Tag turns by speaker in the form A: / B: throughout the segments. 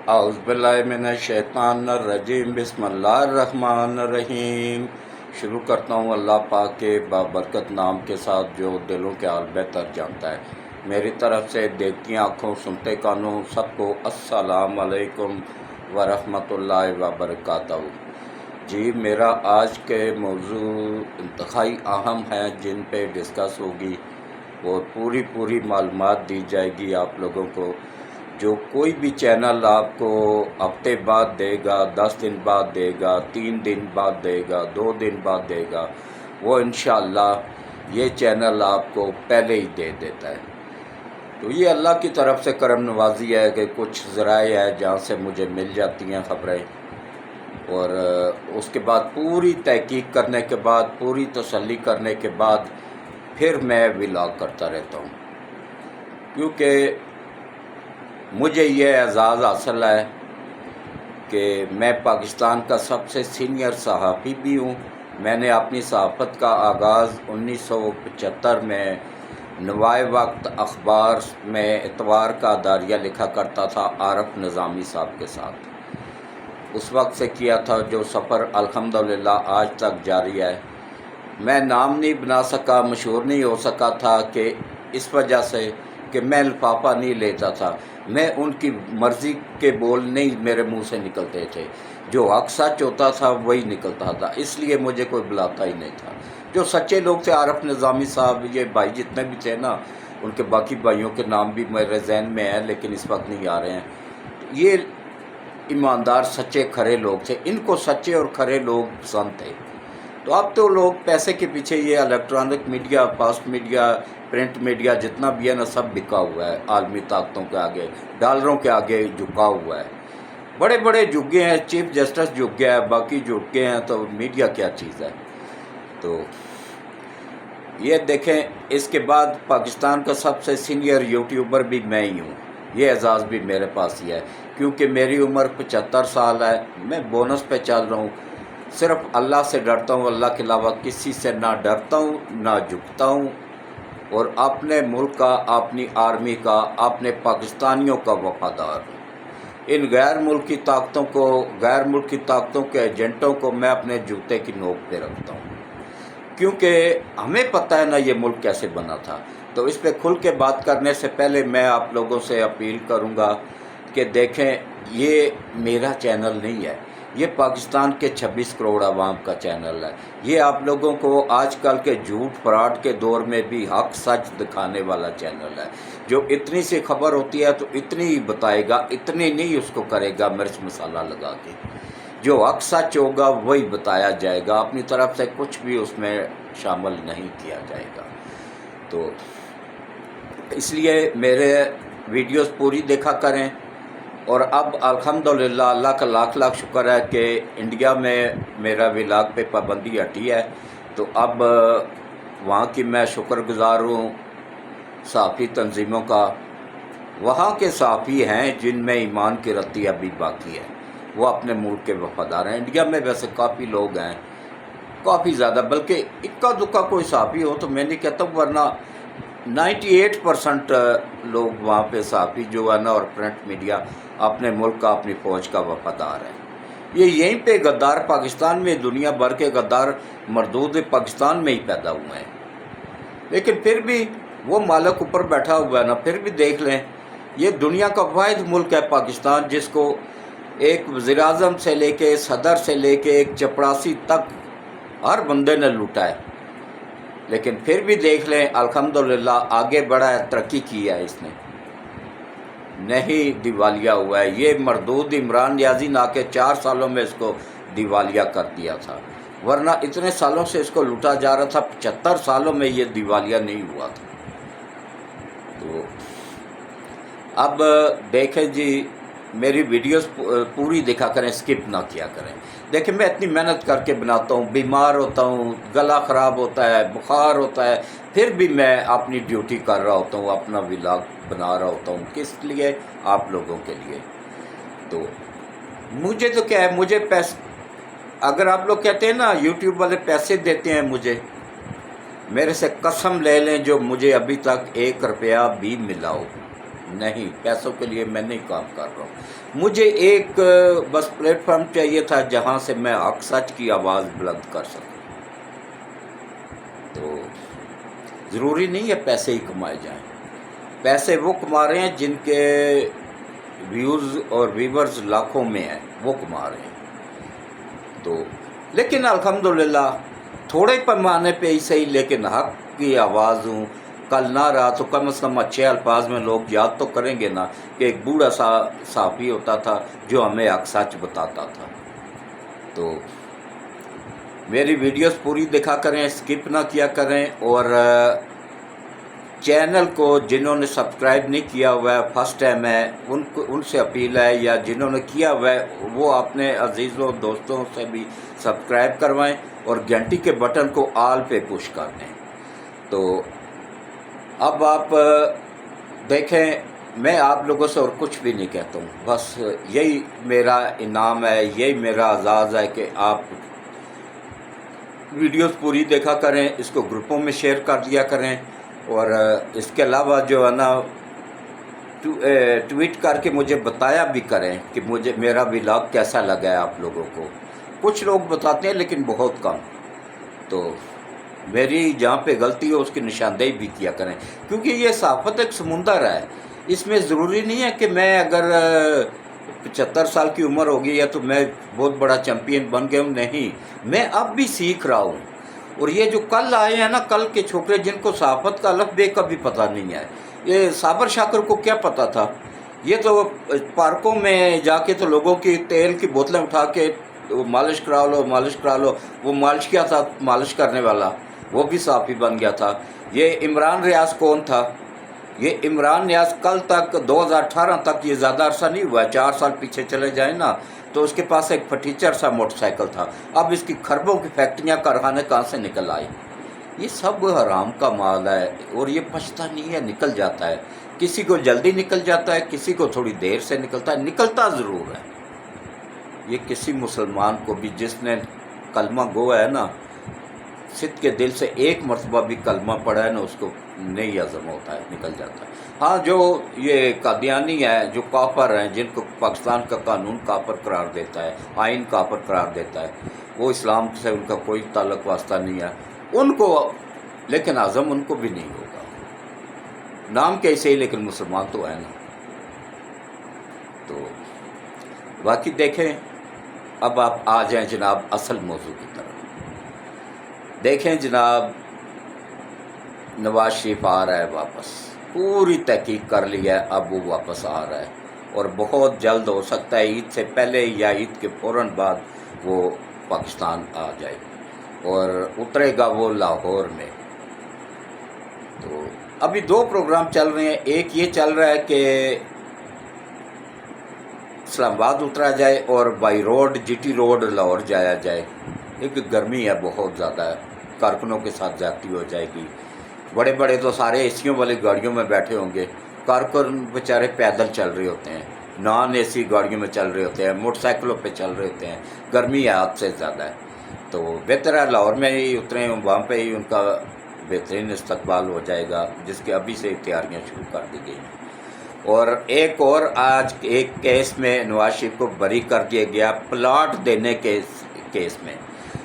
A: اعوذ باللہ من الشیطان الرجیم، بسم اللہ الرحمن الرحیم۔ شروع کرتا ہوں اللہ پاک کے بابرکت نام کے ساتھ جو دلوں کے حال بہتر جانتا ہے۔ میری طرف سے دیکھتی آنکھوں سنتے کانوں سب کو السلام علیکم ورحمۃ اللہ وبرکاتہ۔ جی، میرا آج کے موضوع انتہائی اہم ہے جن پہ ڈسکس ہوگی اور پوری معلومات دی جائے گی آپ لوگوں کو۔ جو کوئی بھی چینل آپ کو ہفتے بعد دے گا، 10 دن بعد دے گا، 3 دن بعد دے گا، 2 دن بعد دے گا، وہ انشاءاللہ یہ چینل آپ کو پہلے ہی دے دیتا ہے۔ تو یہ اللہ کی طرف سے کرم نوازی ہے کہ کچھ ذرائع ہے جہاں سے مجھے مل جاتی ہیں خبریں، اور اس کے بعد پوری تحقیق کرنے کے بعد، پوری تسلی کرنے کے بعد پھر میں ولاگ کرتا رہتا ہوں، کیونکہ مجھے یہ اعزاز حاصل ہے کہ میں پاکستان کا سب سے سینئر صحافی بھی ہوں۔ میں نے اپنی صحافت کا آغاز 1975 میں نوائے وقت اخبار میں اتوار کا داریہ لکھا کرتا تھا عارف نظامی صاحب کے ساتھ، اس وقت سے کیا تھا، جو سفر الحمدللہ آج تک جاری ہے۔ میں نام نہیں بنا سکا، مشہور نہیں ہو سکا تھا کہ اس وجہ سے کہ میں لفافہ نہیں لیتا تھا، میں ان کی مرضی کے بول نہیں میرے منہ سے نکلتے تھے، جو حق سچ ہوتا تھا وہی نکلتا تھا، اس لیے مجھے کوئی بلاتا ہی نہیں تھا۔ جو سچے لوگ تھے، عارف نظامی صاحب، یہ بھائی جتنے بھی تھے نا، ان کے باقی بھائیوں کے نام بھی میرے ذہن میں ہیں لیکن اس وقت نہیں آ رہے ہیں، یہ ایماندار سچے کھرے لوگ تھے، ان کو سچے اور کھرے لوگ پسند تھے۔ تو اب تو لوگ پیسے کے پیچھے، یہ electronic media, fast media, print media جتنا بھی ہے نا، سب بکا ہوا ہے، عالمی طاقتوں کے آگے، ڈالروں کے آگے جھکا ہوا ہے۔ بڑے بڑے جھک گئے ہیں، چیف جسٹس جھک گیا ہے، باقی جھک گئے ہیں، تو میڈیا کیا چیز ہے؟ تو یہ دیکھیں، اس کے بعد پاکستان کا سب سے سینئر یوٹیوبر بھی میں ہی ہوں، یہ اعزاز بھی میرے پاس ہی ہے، کیونکہ میری عمر 75 سال ہے، میں بونس پہ چل رہا ہوں، صرف اللہ سے ڈرتا ہوں، اللہ کے علاوہ کسی سے نہ ڈرتا ہوں نہ جھکتا ہوں، اور اپنے ملک کا، اپنی آرمی کا، اپنے پاکستانیوں کا وفادار ہوں۔ ان غیر ملکی طاقتوں کے ایجنٹوں کو میں اپنے جوتے کی نوک پہ رکھتا ہوں، کیونکہ ہمیں پتہ ہے نا یہ ملک کیسے بنا تھا۔ تو اس پہ کھل کے بات کرنے سے پہلے میں آپ لوگوں سے اپیل کروں گا کہ دیکھیں، یہ میرا چینل نہیں ہے، یہ پاکستان کے 26 کروڑ عوام کا چینل ہے۔ یہ آپ لوگوں کو آج کل کے جھوٹ فراڈ کے دور میں بھی حق سچ دکھانے والا چینل ہے۔ جو اتنی سی خبر ہوتی ہے تو اتنی ہی بتائے گا، اتنی نہیں اس کو کرے گا مرچ مسالہ لگا کے۔ جو حق سچ ہوگا وہی بتایا جائے گا، اپنی طرف سے کچھ بھی اس میں شامل نہیں کیا جائے گا۔ تو اس لیے میرے ویڈیوز پوری دیکھا کریں، اور اب الحمدللہ اللہ کا لاکھ لاکھ شکر ہے کہ انڈیا میں میرا ولاگ پہ پابندی ہٹی ہے، تو اب وہاں کی میں شکر گزار ہوں صحافی تنظیموں کا۔ وہاں کے صحافی ہیں جن میں ایمان کی رتی ابھی باقی ہے، وہ اپنے ملک کے وفادار ہیں۔ انڈیا میں ویسے کافی لوگ ہیں، کافی زیادہ، بلکہ اکا دکا کوئی صحافی ہو تو میں نہیں کہتا ہوں، ورنہ 98% لوگ وہاں پہ صحافی جو ہے نا، اور پرنٹ میڈیا اپنے ملک کا، اپنی فوج کا وفادار ہے۔ یہ یہیں پہ غدار پاکستان میں، دنیا بھر کے غدار مردود پاکستان میں ہی پیدا ہوئے ہیں، لیکن پھر بھی وہ مالک اوپر بیٹھا ہوا ہے نا، پھر بھی دیکھ لیں، یہ دنیا کا واحد ملک ہے پاکستان جس کو ایک وزیر اعظم سے لے کے، صدر سے لے کے، ایک چپڑاسی تک ہر بندے نے لوٹا ہے، لیکن پھر بھی دیکھ لیں الحمدللہ آگے بڑھا ہے، ترقی کی ہے، اس نے نہیں دیوالیہ ہوا ہے۔ یہ مردود عمران نیازی نہ کے 4 سالوں میں اس کو دیوالیہ کر دیا تھا، ورنہ اتنے سالوں سے اس کو لوٹا جا رہا تھا، 75 سالوں میں یہ دیوالیہ نہیں ہوا تھا۔ تو اب دیکھیں جی، میری ویڈیوز پوری دیکھا کریں، سکپ نہ کیا کریں۔ دیکھیں، میں اتنی محنت کر کے بناتا ہوں، بیمار ہوتا ہوں، گلا خراب ہوتا ہے، بخار ہوتا ہے، پھر بھی میں اپنی ڈیوٹی کر رہا ہوتا ہوں، اپنا ولاگ بنا رہا ہوتا ہوں، کس لیے؟ آپ لوگوں کے لیے۔ تو مجھے تو کیا ہے، مجھے پیسے، اگر آپ لوگ کہتے ہیں نا یوٹیوب والے پیسے دیتے ہیں مجھے، میرے سے قسم لے لیں جو مجھے ابھی تک 1 روپیہ بھی ملا ہو، نہیں، پیسوں کے لیے میں نہیں کام کر رہا ہوں. مجھے ایک بس پلیٹ فارم چاہیے تھا جہاں سے میں حق سچ کی آواز بلند کر سکوں. تو ضروری نہیں ہے پیسے ہی کمائے جائیں. پیسے وہ کما رہے ہیں جن کے ویوز اور ویورز لاکھوں میں ہیں، وہ کما رہے ہیں. تو لیکن الحمدللہ تھوڑے پیمانے پہ ہی صحیح، لیکن حق کی آواز ہوں. کل نہ رہا تو کم از کم اچھے الفاظ میں لوگ یاد تو کریں گے نا کہ ایک بوڑھا سا صحافی ہوتا تھا جو ہمیں حق سچ بتاتا تھا. تو میری ویڈیوز پوری دیکھا کریں، سکپ نہ کیا کریں. اور چینل کو جنہوں نے سبسکرائب نہیں کیا ہوا ہے، فرسٹ ٹائم ہے، ان سے اپیل ہے، یا جنہوں نے کیا ہوا ہے وہ اپنے عزیزوں دوستوں سے بھی سبسکرائب کروائیں اور گھنٹی کے بٹن کو آل پہ پش کر دیں. تو اب آپ دیکھیں، میں آپ لوگوں سے اور کچھ بھی نہیں کہتا ہوں، بس یہی میرا انعام ہے، یہی میرا اعزاز ہے کہ آپ ویڈیوز پوری دیکھا کریں، اس کو گروپوں میں شیئر کر دیا کریں. اور اس کے علاوہ جو ہے نا ٹویٹ کر کے مجھے بتایا بھی کریں کہ مجھے میرا ولاگ کیسا لگا ہے آپ لوگوں کو. کچھ لوگ بتاتے ہیں لیکن بہت کم. تو میری جہاں پہ غلطی ہو اس کی نشاندہی بھی کیا کریں، کیونکہ یہ صحافت ایک سمندر ہے. اس میں ضروری نہیں ہے کہ میں اگر 75 سال کی عمر ہو گئی ہے تو میں بہت بڑا چیمپئن بن گیا ہوں. نہیں، میں اب بھی سیکھ رہا ہوں. اور یہ جو کل آئے ہیں نا، کل کے چھوکرے جن کو صحافت کا الف بے کا بھی پتہ نہیں ہے، یہ صابر شاکر کو کیا پتہ تھا؟ یہ تو پارکوں میں جا کے تو لوگوں کی تیل کی بوتلیں اٹھا کے مالش کرا لو مالش کرا لو. وہ مالش کیا تھا؟ مالش کرنے والا وہ بھی صحافی بن گیا تھا. یہ عمران ریاض کون تھا؟ یہ عمران ریاض کل تک 2018 تک، یہ زیادہ عرصہ نہیں ہوا ہے، 4 سال پیچھے چلے جائیں نا، تو اس کے پاس ایک پھٹیچر سا موٹر سائیکل تھا. اب اس کی خربوں کی فیکٹریاں کارخانے کہاں سے نکل آئی؟ یہ سب حرام کا مال ہے. اور یہ پچھتا نہیں ہے، نکل جاتا ہے. کسی کو جلدی نکل جاتا ہے، کسی کو تھوڑی دیر سے نکلتا ہے، نکلتا ضرور ہے. یہ کسی مسلمان کو بھی جس نے کلمہ گو ہے نا، صدق کے دل سے ایک مرتبہ بھی کلمہ پڑھا ہے نا، اس کو نہیں ہضم ہوتا ہے، نکل جاتا ہے. ہاں، جو یہ قادیانی ہے، جو کافر ہیں، جن کو پاکستان کا قانون کافر قرار دیتا ہے، آئین کافر قرار دیتا ہے، وہ اسلام سے ان کا کوئی تعلق واسطہ نہیں ہے ان کو، لیکن ہضم ان کو بھی نہیں ہوگا. نام کیسے ہی، لیکن مسلمان تو ہے نا. تو باقی دیکھیں، اب آپ آ جائیں جناب اصل موضوع کی طرف. دیکھیں جناب، نواز شریف آ رہا ہے واپس، پوری تحقیق کر لی ہے، اب وہ واپس آ رہا ہے. اور بہت جلد ہو سکتا ہے عید سے پہلے یا عید کے فوراً بعد وہ پاکستان آ جائے، اور اترے گا وہ لاہور میں. تو ابھی 2 پروگرام چل رہے ہیں. ایک یہ چل رہا ہے کہ اسلام آباد اترا جائے اور by road G T road Lahore جایا جائے. ایک گرمی ہے بہت زیادہ ہے، کارکنوں کے ساتھ زیادتی ہو جائے گی. بڑے بڑے تو سارے اے سیوں والی گاڑیوں میں بیٹھے ہوں گے، کارکن بیچارے پیدل چل رہے ہوتے ہیں، نان اے سی گاڑیوں میں چل رہے ہوتے ہیں، موٹر سائیکلوں پہ چل رہے ہوتے ہیں. گرمی ہے حد سے زیادہ ہے. تو بہتر ہے لاہور میں ہی اتریں، وہاں پہ ہی ان کا بہترین استقبال ہو جائے گا، جس کے ابھی سے تیاریاں شروع کر دی گئی ہیں. اور ایک اور آج ایک کیس میں نواز شریف کو بری کر دیا گیا، پلاٹ دینے کے کیس میں.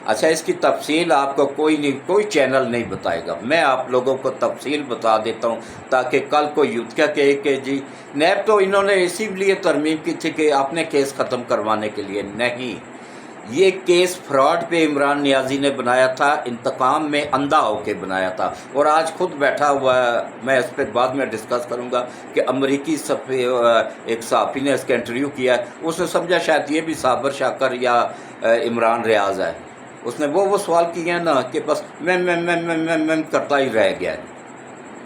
A: اچھا، اس کی تفصیل آپ کو کوئی چینل نہیں بتائے گا، میں آپ لوگوں کو تفصیل بتا دیتا ہوں تاکہ کل کو یوتھ کیا کہے کہ جی نیب تو انہوں نے اسی لیے ترمیم کی تھی کہ اپنے کیس ختم کروانے کے لیے. نہیں، یہ کیس فراڈ پہ عمران نیازی نے بنایا تھا، انتقام میں اندھا ہو کے بنایا تھا. اور آج خود بیٹھا ہوا ہے، میں اس پہ بعد میں ڈسکس کروں گا کہ امریکی ایک صحافی نے اس کا انٹرویو کیا ہے. اس نے سمجھا شاید یہ بھی صابر شاکر یا عمران ریاض ہے. اس نے وہ سوال کیے ہیں نا کہ بس میں کرتا ہی رہ گیا ہے،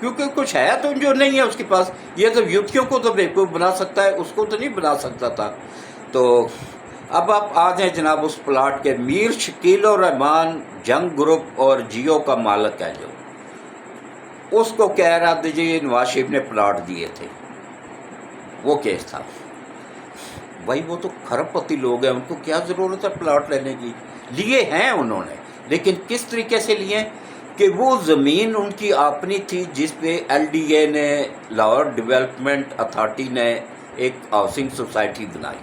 A: کیونکہ کچھ ہے تو جو نہیں ہے اس کے پاس. یہ تو یوتھیوں کو تو بیوقوف بنا سکتا ہے، اس کو تو نہیں بنا سکتا تھا. تو اب آپ آ جائیں جناب اس پلاٹ کے. میر شکیل الرحمان جنگ گروپ اور جیو کا مالک ہے، جو اس کو کہہ رہا تھا جی نواز شریف نے پلاٹ دیے تھے، وہ کیس تھا. بھائی وہ تو کھرب پتی لوگ ہیں، ان کو کیا ضرورت ہے پلاٹ لینے کی؟ لیے ہیں انہوں نے، لیکن کس طریقے سے لیے؟ کہ وہ زمین ان کی اپنی تھی جس پہ LDA نے، لاہور ڈیولپمنٹ اتھارٹی نے ایک ہاؤسنگ سوسائٹی بنائی،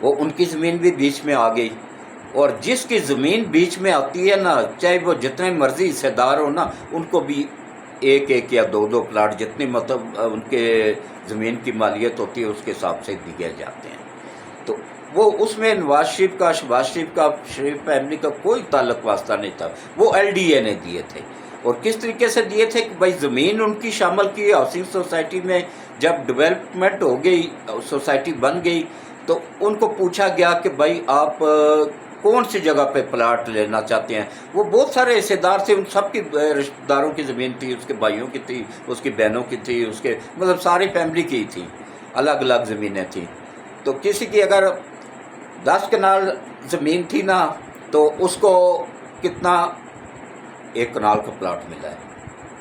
A: وہ ان کی زمین بھی بیچ میں آ گئی۔ اور جس کی زمین بیچ میں آتی ہے نا، چاہے وہ جتنے مرضی حصے دار ہو نا، ان کو بھی ایک ایک یا دو دو پلاٹ، جتنی مطلب ان کے زمین کی مالیت ہوتی ہے اس کے حساب سے دیے جاتے ہیں۔ تو وہ اس میں نواز شریف کا، شہباز شریف کا، شریف فیملی کا کوئی تعلق واسطہ نہیں تھا، وہ LDA نے دیے تھے۔ اور کس طریقے سے دیے تھے کہ بھائی زمین ان کی شامل کی ہاؤسنگ سوسائٹی میں، جب ڈیولپمنٹ ہو گئی، سوسائٹی بن گئی، تو ان کو پوچھا گیا کہ بھائی آپ کون سی جگہ پہ پلاٹ لینا چاہتے ہیں۔ وہ بہت سارے حصے دار تھے، ان سب کی رشتہ داروں کی زمین تھی، اس کے بھائیوں کی تھی، اس کی بہنوں کی تھی، اس کے مطلب ساری فیملی کی تھی، الگ الگ زمینیں تھیں۔ تو کسی کی اگر 10 کنال زمین تھی نا، تو اس کو کتنا 1 کنال کا پلاٹ ملا ہے،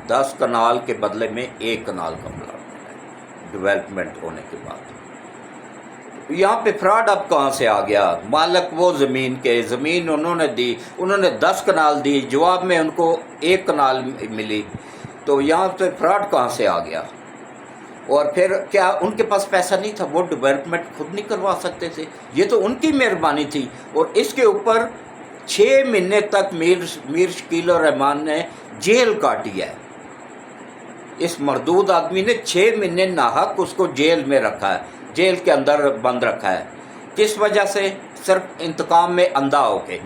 A: 10 کنال کے بدلے میں 1 کنال کا پلاٹ ملا ہے ڈیولپمنٹ ہونے کے بعد۔ یہاں پہ فراڈ اب کہاں سے آ گیا؟ مالک وہ زمین کے، زمین انہوں نے دی، انہوں نے 10 کنال دی، جواب میں ان کو 1 کنال ملی، تو یہاں پہ فراڈ کہاں سے آ گیا؟ اور پھر کیا ان کے پاس پیسہ نہیں تھا؟ وہ ڈیولپمنٹ خود نہیں کروا سکتے تھے؟ یہ تو ان کی مہربانی تھی۔ اور اس کے اوپر 6 مہینے تک میر شکیل الرحمان نے جیل کاٹی ہے۔ اس مردود آدمی نے 6 مہینے ناحق اس کو جیل میں رکھا ہے، جیل کے اندر بند رکھا ہے۔ کس وجہ سے؟ صرف انتقام میں اندھا ہو کے۔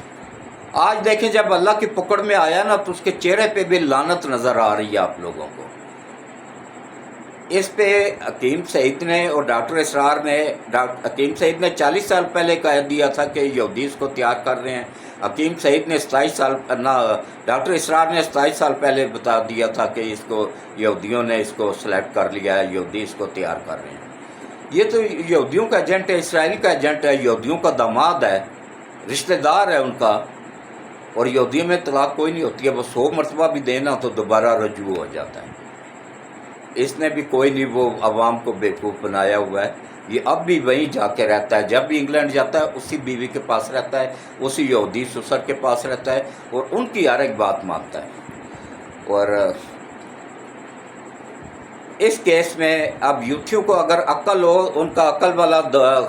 A: آج دیکھیں جب اللہ کی پکڑ میں آیا نا، تو اس کے چہرے پہ بھی لعنت نظر آ رہی ہے آپ لوگوں کو۔ اس پہ حکیم سعید نے اور ڈاکٹر اسرار نے، حکیم سعید نے 40 سال پہلے کہہ دیا تھا کہ یہودی اس کو تیار کر رہے ہیں، حکیم سعید نے 27 سال نہ، ڈاکٹر اسرار نے 27 سال پہلے بتا دیا تھا کہ اس کو یہودیوں نے اس کو سلیکٹ کر لیا ہے، یہودی اس کو تیار کر رہے ہیں۔ یہ تو یہودیوں کا ایجنٹ ہے، اسرائیل کا ایجنٹ ہے، یہودیوں کا داماد ہے، رشتہ دار ہے ان کا۔ اور یہودیوں میں طلاق کوئی نہیں ہوتی ہے، وہ 100 مرتبہ بھی دینا تو دوبارہ رجوع ہو جاتا ہے۔ اس نے بھی کوئی نہیں وہ عوام کو بیوقوف بنایا ہوا ہے، یہ اب بھی وہیں جا کے رہتا ہے، جب بھی انگلینڈ جاتا ہے اسی بیوی کے پاس رہتا ہے، اسی یہودی سسر کے پاس رہتا ہے، اور ان کی ہر ایک بات مانتا ہے۔ اور اس کیس میں اب یوتھیوں کو اگر عقل ہو، ان کا عقل والا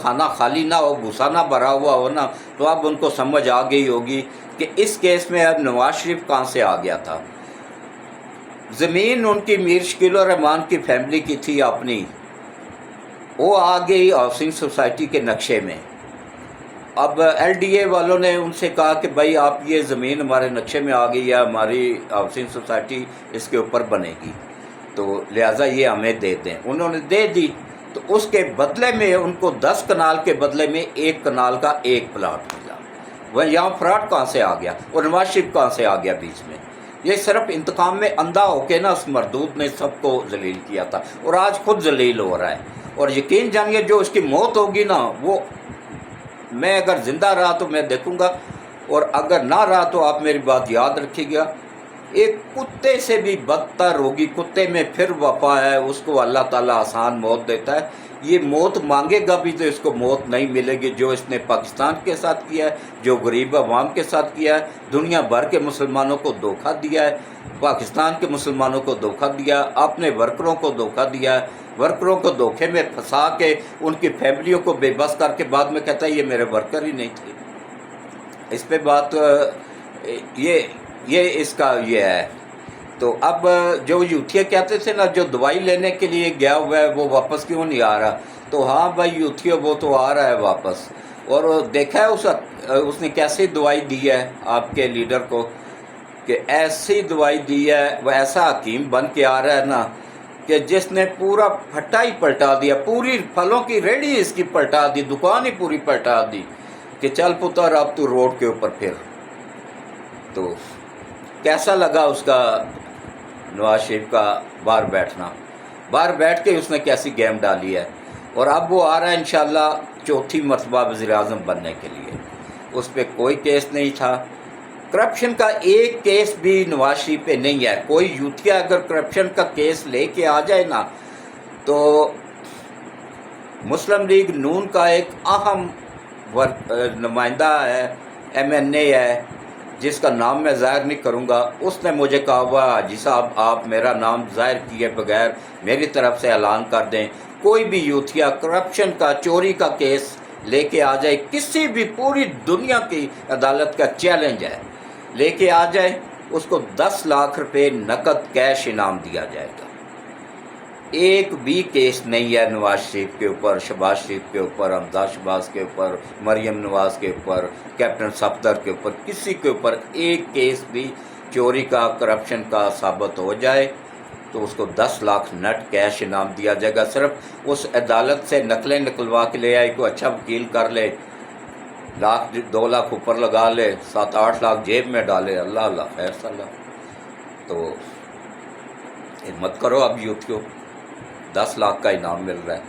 A: کھانا خالی نہ ہو، بھوسا نہ بھرا ہوا ہو نا، تو اب ان کو سمجھ آ گئی ہوگی کہ اس کیس میں اب نواز شریف کہاں سے آ گیا تھا۔ زمین ان کی میر شکیل الرحمان کی فیملی کی تھی اپنی، وہ آ گئی ہاؤسنگ سوسائٹی کے نقشے میں۔ اب LDA والوں نے ان سے کہا کہ بھائی آپ یہ زمین ہمارے نقشے میں آ گئی ہے، ہماری ہاؤسنگ سوسائٹی اس کے اوپر بنے گی، تو لہٰذا یہ ہمیں دے دیں۔ انہوں نے دے دی، تو اس کے بدلے میں ان کو 10 کنال کے بدلے میں 1 کنال کا 1 پلاٹ ملا۔ وہ یہاں فراڈ کہاں سے آ گیا؟ اور نواز شریف کہاں سے آ گیا بیچ میں؟ یہ صرف انتقام میں اندھا ہو کے نا اس مردود نے سب کو ذلیل کیا تھا، اور آج خود ذلیل ہو رہا ہے۔ اور یقین جانیے جو اس کی موت ہوگی نا، وہ میں اگر زندہ رہا تو میں دیکھوں گا، اور اگر نہ رہا تو آپ میری بات یاد رکھیے گا، ایک کتے سے بھی بدتر ہوگی۔ کتے میں پھر وفا ہے، اس کو اللہ تعالیٰ آسان موت دیتا ہے، یہ موت مانگے گا بھی تو اس کو موت نہیں ملے گی۔ جو اس نے پاکستان کے ساتھ کیا ہے، جو غریب عوام کے ساتھ کیا ہے، دنیا بھر کے مسلمانوں کو دھوکہ دیا ہے، پاکستان کے مسلمانوں کو دھوکہ دیا، اپنے ورکروں کو دھوکہ دیا ہے، ورکروں کو دھوکے میں پھنسا کے ان کی فیملیوں کو بے بس کر کے بعد میں کہتا ہے یہ میرے ورکر ہی نہیں تھے۔ اس پہ بات یہ اس کا یہ ہے۔ تو اب جو یوتھیا کہتے تھے نا، جو دوائی لینے کے لیے گیا ہوا ہے وہ واپس کیوں نہیں آ رہا، تو ہاں بھائی یوتھیا وہ تو آ رہا ہے واپس۔ اور دیکھا ہے اس نے کیسی دوائی دی ہے آپ کے لیڈر کو، کہ ایسی دوائی دی ہے، وہ ایسا حکیم بن کے آ رہا ہے نا کہ جس نے پورا پھٹا ہی پلٹا دیا، پوری پھلوں کی ریڑھی اس کی پلٹا دی، دکان ہی پوری پلٹا دی کہ چل پتر اب تو روڈ کے اوپر پھر۔ تو کیسا لگا اس کا نواز شریف کا باہر بیٹھنا، باہر بیٹھ کے اس نے کیسی گیم ڈالی ہے۔ اور اب وہ آ رہا ہے انشاءاللہ 4تھی مرتبہ وزیر اعظم بننے کے لیے۔ اس پہ کوئی کیس نہیں تھا، کرپشن کا ایک کیس بھی نواز شریف پہ نہیں ہے۔ کوئی یوتھیا اگر کرپشن کا کیس لے کے آ جائے نا، تو مسلم لیگ نون کا ایک اہم نمائندہ ہے، MNA ہے، جس کا نام میں ظاہر نہیں کروں گا، اس نے مجھے کہا ہوا حاجی صاحب آپ میرا نام ظاہر کیے بغیر میری طرف سے اعلان کر دیں، کوئی بھی یوتھیا کرپشن کا چوری کا کیس لے کے آ جائے، کسی بھی پوری دنیا کی عدالت کا چیلنج ہے، لے کے آ جائے، اس کو 10 لاکھ روپے نقد کیش انعام دیا جائے گا۔ ایک بھی کیس نہیں ہے نواز شریف کے اوپر، شہباز شریف کے اوپر، حمزہ شہباز کے اوپر، مریم نواز کے اوپر، کیپٹن صفدر کے اوپر، کسی کے اوپر ایک کیس بھی چوری کا کرپشن کا ثابت ہو جائے تو اس کو 10 لاکھ نٹ کیش انعام دیا جائے گا۔ صرف اس عدالت سے نقلیں نکلوا کے لے آئے، کوئی اچھا وکیل کر لے، 2 لاکھ اوپر لگا لے، 7-8 لاکھ جیب میں ڈالے، اللہ اللہ خیر صلاح۔ تو ہمت کرو اب یوتھیو، 10 لاکھ کا انعام مل رہا ہے،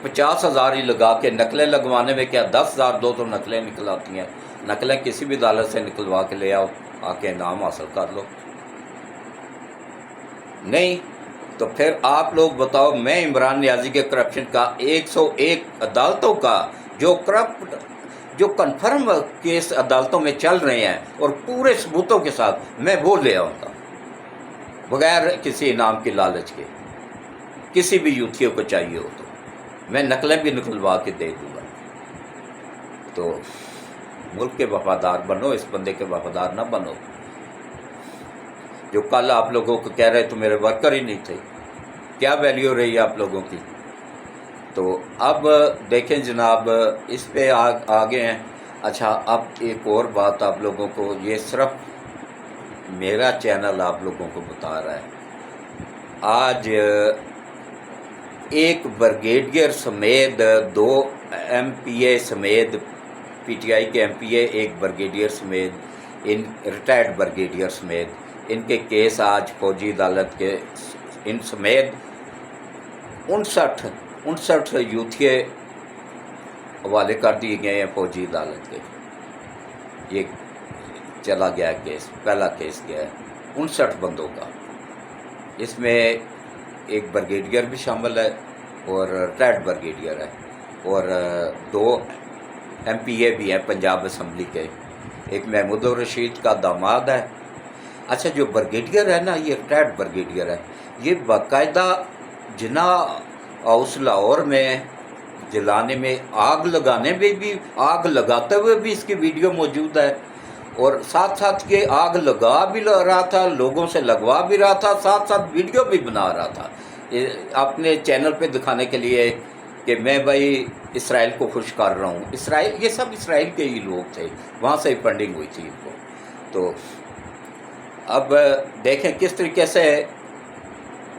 A: 50,000 ہی لگا کے نقلیں لگوانے میں کیا 10,000 دو تو نقلیں نکل آتی ہیں، نقلیں کسی بھی عدالت سے نکلوا کے لے آؤ، آ کے انعام حاصل کر لو۔ نہیں تو پھر آپ لوگ بتاؤ، میں عمران نیازی کے کرپشن کا 101 عدالتوں کا جو کنفرم کیس عدالتوں میں چل رہے ہیں اور پورے ثبوتوں کے ساتھ، میں وہ لے آؤں گا بغیر کسی انعام کی لالچ کے، کسی بھی یوتھیوں کو چاہیے ہو تو میں نقلیں بھی نکلوا کے دے دوں گا۔ تو ملک کے وفادار بنو، اس بندے کے وفادار نہ بنو جو کل آپ لوگوں کو کہہ رہے تو میرے ورکر ہی نہیں تھے، کیا ویلیو رہی ہے آپ لوگوں کی۔ تو اب دیکھیں جناب، اس پہ آگے ہیں۔ اچھا اب ایک اور بات آپ لوگوں کو، یہ صرف میرا چینل آپ لوگوں کو بتا رہا ہے، آج ایک بریگیڈیئر سمیت 2 MP سمیت، PTI کے MP، ایک بریگیڈیئر سمیت، ریٹائرڈ بریگیڈیئر سمیت، ان کے کیس آج فوجی عدالت کے ان سمیت 59 یوتھیے حوالے کر دیے گئے ہیں فوجی عدالت کے۔ یہ چلا گیا کیس، پہلا کیس گیا ہے 59 بندوں کا، اس میں ایک بریگیڈیئر بھی شامل ہے اور ریٹائرڈ بریگیڈیئر ہے، اور 2 MPA بھی ہیں پنجاب اسمبلی کے، ایک محمود الرشید کا داماد ہے۔ اچھا جو بریگیڈیئر ہے نا، یہ ریٹائرڈ بریگیڈیئر ہے، یہ باقاعدہ جناح ہاؤس لاہور میں جلانے میں، آگ لگانے میں بھی، آگ لگاتے ہوئے بھی اس کی ویڈیو موجود ہے، اور ساتھ ساتھ یہ آگ لگا بھی رہا تھا، لوگوں سے لگوا بھی رہا تھا، ساتھ ساتھ ویڈیو بھی بنا رہا تھا اپنے چینل پہ دکھانے کے لیے کہ میں بھائی اسرائیل کو خوش کر رہا ہوں۔ اسرائیل، یہ سب اسرائیل کے ہی لوگ تھے، وہاں سے ہی فنڈنگ ہوئی تھی ان کو۔ تو اب دیکھیں کس طریقے سے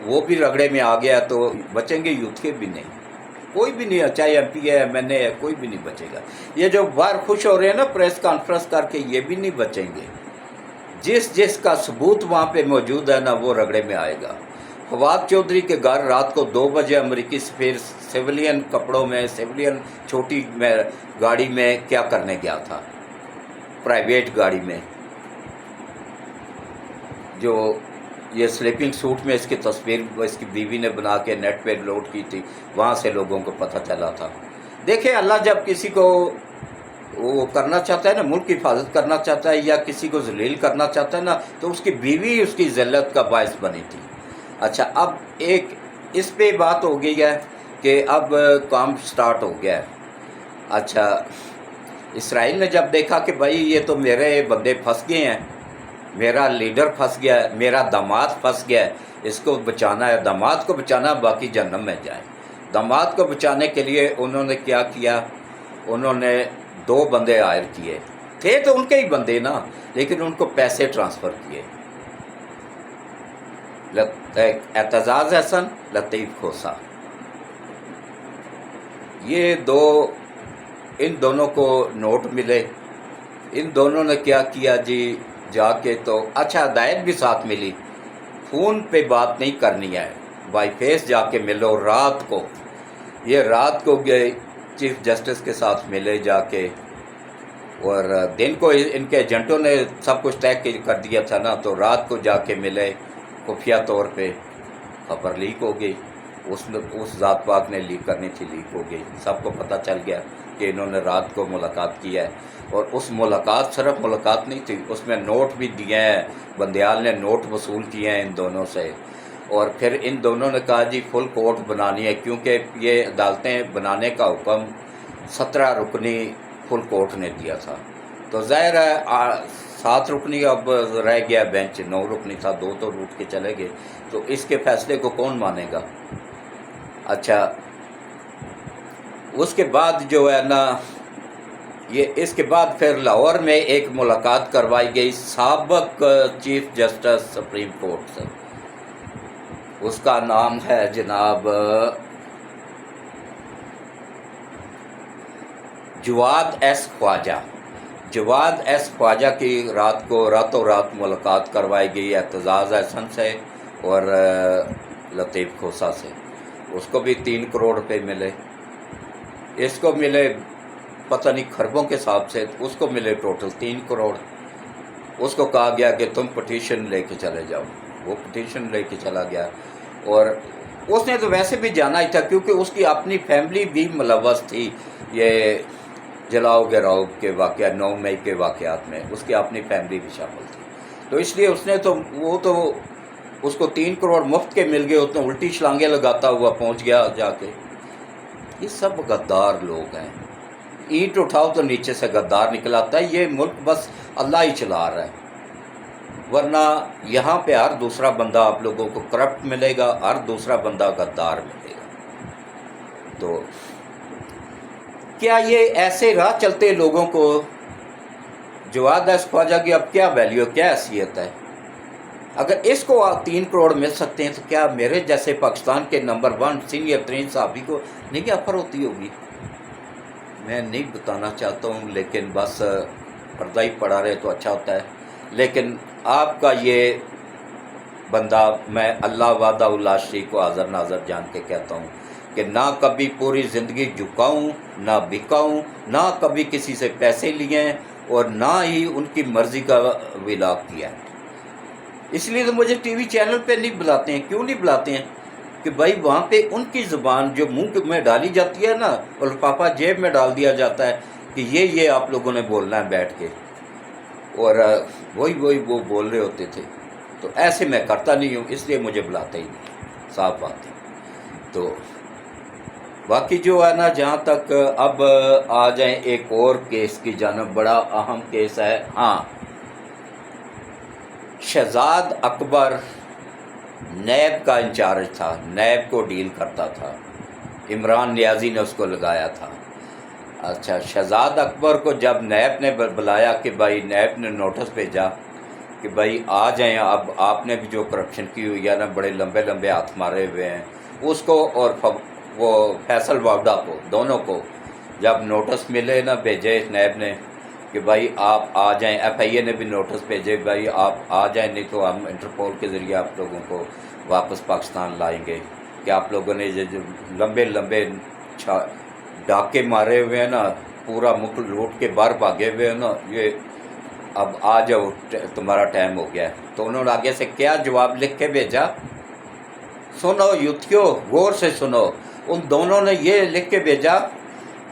A: وہ بھی رگڑے میں آ گیا، تو بچیں گے یوتھیے بھی نہیں، کوئی بھی نہیں، چاہے MP ہے، MNA ہے، کوئی بھی نہیں بچے گا۔ یہ جو باہر خوش ہو رہے ہیں نا پریس کانفرنس کر کے، یہ بھی نہیں بچیں گے۔ جس کا ثبوت وہاں پہ موجود ہے نا، وہ رگڑے میں آئے گا۔ فواد چودھری کے گھر رات کو 2 بجے امریکی سفیر سویلین کپڑوں میں، سویلین چھوٹی گاڑی میں کیا کرنے گیا تھا، پرائیویٹ گاڑی میں، جو یہ سلیپنگ سوٹ میں اس کی تصویر اس کی بیوی نے بنا کے نیٹ پہ لوڈ کی تھی، وہاں سے لوگوں کو پتہ چلا تھا۔ دیکھیں اللہ جب کسی کو وہ کرنا چاہتا ہے نا، ملک کی حفاظت کرنا چاہتا ہے یا کسی کو ذلیل کرنا چاہتا ہے نا، تو اس کی بیوی اس کی ذلت کا باعث بنی تھی۔ اچھا اب ایک اس پہ بات ہو گئی ہے کہ اب کام سٹارٹ ہو گیا ہے۔ اچھا اسرائیل نے جب دیکھا کہ بھائی یہ تو میرے بندے پھنس گئے ہیں، میرا لیڈر پھنس گیا ہے، میرا داماد پھنس گیا ہے، اس کو بچانا ہے، داماد کو بچانا، باقی جہنم میں جائیں۔ داماد کو بچانے کے لیے انہوں نے کیا کیا، انہوں نے 2 بندے ہائر کیے، تھے تو ان کے ہی بندے نا، لیکن ان کو پیسے ٹرانسفر کیے، اعتزاز احسن، لطیف کھوسا، یہ 2، ان دونوں کو نوٹ ملے، ان دونوں نے کیا کیا جی، جا کے تو اچھا ہدایت بھی ساتھ ملی، فون پہ بات نہیں کرنی ہے، بائی فیس جا کے ملو رات کو، یہ رات کو گئے چیف جسٹس کے ساتھ ملے جا کے، اور دن کو ان کے ایجنٹوں نے سب کچھ طے کر دیا تھا نا، تو رات کو جا کے ملے، خفیہ طور پہ خبر لیک ہو گئی، اس ذات پاک نے لیک کرنی تھی، لیک ہو گئی، سب کو پتہ چل گیا کہ انہوں نے رات کو ملاقات کی ہے۔ اور اس ملاقات صرف ملاقات نہیں تھی، اس میں نوٹ بھی دیے ہیں، بندیال نے نوٹ وصول کیے ہیں ان دونوں سے، اور پھر ان دونوں نے کہا جی فل کورٹ بنانی ہے، کیونکہ یہ عدالتیں بنانے کا حکم 17 رکنی فل کورٹ نے دیا تھا، تو ظاہر ہے 7 رکنی اب رہ گیا بینچ، 9 رکنی تھا، 2 تو روٹ کے چلے گئے، تو اس کے فیصلے کو کون مانے گا؟ اچھا، اس کے بعد جو ہے نا اس کے بعد پھر لاہور میں ایک ملاقات کروائی گئی سابق چیف جسٹس سپریم کورٹ سے، اس کا نام ہے جناب جواد ایس خواجہ۔ جواد ایس خواجہ کی راتوں رات ملاقات کروائی گئی اعتزاز احسن سے اور لطیف کھوسہ سے، اس کو بھی 3 کروڑ روپے ملے، اس کو ملے پتہ نہیں خربوں کے حساب سے، اس کو ملے ٹوٹل 3 کروڑ۔ اس کو کہا گیا کہ تم پٹیشن لے کے چلے جاؤ، وہ پٹیشن لے کے چلا گیا، اور اس نے تو ویسے بھی جانا ہی تھا کیونکہ اس کی اپنی فیملی بھی ملوث تھی یہ جلاؤ گراؤ کے واقعہ 9 مئی کے واقعات میں، اس کی اپنی فیملی بھی شامل تھی، تو اس لیے اس نے تو اس کو 3 کروڑ مفت کے مل گئے، اس نے الٹی چھلانگیں لگاتا ہوا پہنچ گیا جا کے۔ یہ سب غدار لوگ ہیں، اینٹ اٹھاؤ تو نیچے سے غدار نکل آتا ہے، یہ ملک بس اللہ ہی چلا رہا ہے، ورنہ یہاں پہ ہر دوسرا بندہ آپ لوگوں کو کرپٹ ملے گا، ہر دوسرا بندہ غدار ملے گا۔ تو کیا یہ ایسے راہ چلتے لوگوں کو جواد ایس خواجہ کی اب کیا ویلیو، کیا حیثیت ہے؟ اگر اس کو 3 کروڑ مل سکتے ہیں تو کیا میرے جیسے پاکستان کے نمبر 1 سینئر ترین صحافی کو نہیں آفر ہوتی ہوگی؟ میں نہیں بتانا چاہتا ہوں، لیکن بس پردہ ہی پڑا رہے تو اچھا ہوتا ہے۔ لیکن آپ کا یہ بندہ، میں اللہ وحدہ لا شریک کو حاضر ناظر جان کے کہتا ہوں کہ نہ کبھی پوری زندگی جھکاؤں، نہ بکاؤں، نہ کبھی کسی سے پیسے لیے ہیں، اور نہ ہی ان کی مرضی کا ولاگ کیا ہے۔ اس لیے تو مجھے ٹی وی چینل پہ نہیں بلاتے ہیں۔ کیوں نہیں بلاتے ہیں؟ کہ بھائی وہاں پہ ان کی زبان جو منہ میں ڈالی جاتی ہے نا، اور لفافہ جیب میں ڈال دیا جاتا ہے کہ یہ آپ لوگوں نے بولنا ہے بیٹھ کے، اور وہی وہ بول رہے ہوتے تھے، تو ایسے میں کرتا نہیں ہوں، اس لیے مجھے بلاتا ہی نہیں، صاف بات ہے۔ تو باقی جو ہے نا، جہاں تک اب آ جائیں ایک اور کیس کی جانب، بڑا اہم کیس ہے۔ ہاں، شہزاد اکبر نیب کا انچارج تھا، نیب کو ڈیل کرتا تھا، عمران نیازی نے اس کو لگایا تھا۔ اچھا، شہزاد اکبر کو جب نیب نے بلایا کہ بھائی، نیب نے نوٹس بھیجا کہ بھائی آ جائیں، اب آپ نے بھی جو کرپشن کی ہوئی ہے نا، بڑے لمبے لمبے ہاتھ مارے ہوئے ہیں، اس کو اور وہ فیصل واوڈا کو، دونوں کو جب نوٹس ملے نا، بھیجے نیب نے کہ بھائی آپ آ جائیں، ایف آئی اے نے بھی نوٹس بھیجے بھائی آپ آ جائیں، نہیں تو ہم انٹرپول کے ذریعے آپ لوگوں کو واپس پاکستان لائیں گے، کہ آپ لوگوں نے یہ جو لمبے لمبے ڈاکے مارے ہوئے ہیں نا، پورا ملک لوٹ کے باہر بھاگے ہوئے ہیں نا، یہ اب آ جاؤ، تمہارا ٹائم ہو گیا ہے۔ تو انہوں نے آگے سے کیا جواب لکھ کے بھیجا؟ سنو یوتھیو، غور سے سنو، ان دونوں نے یہ لکھ کے بھیجا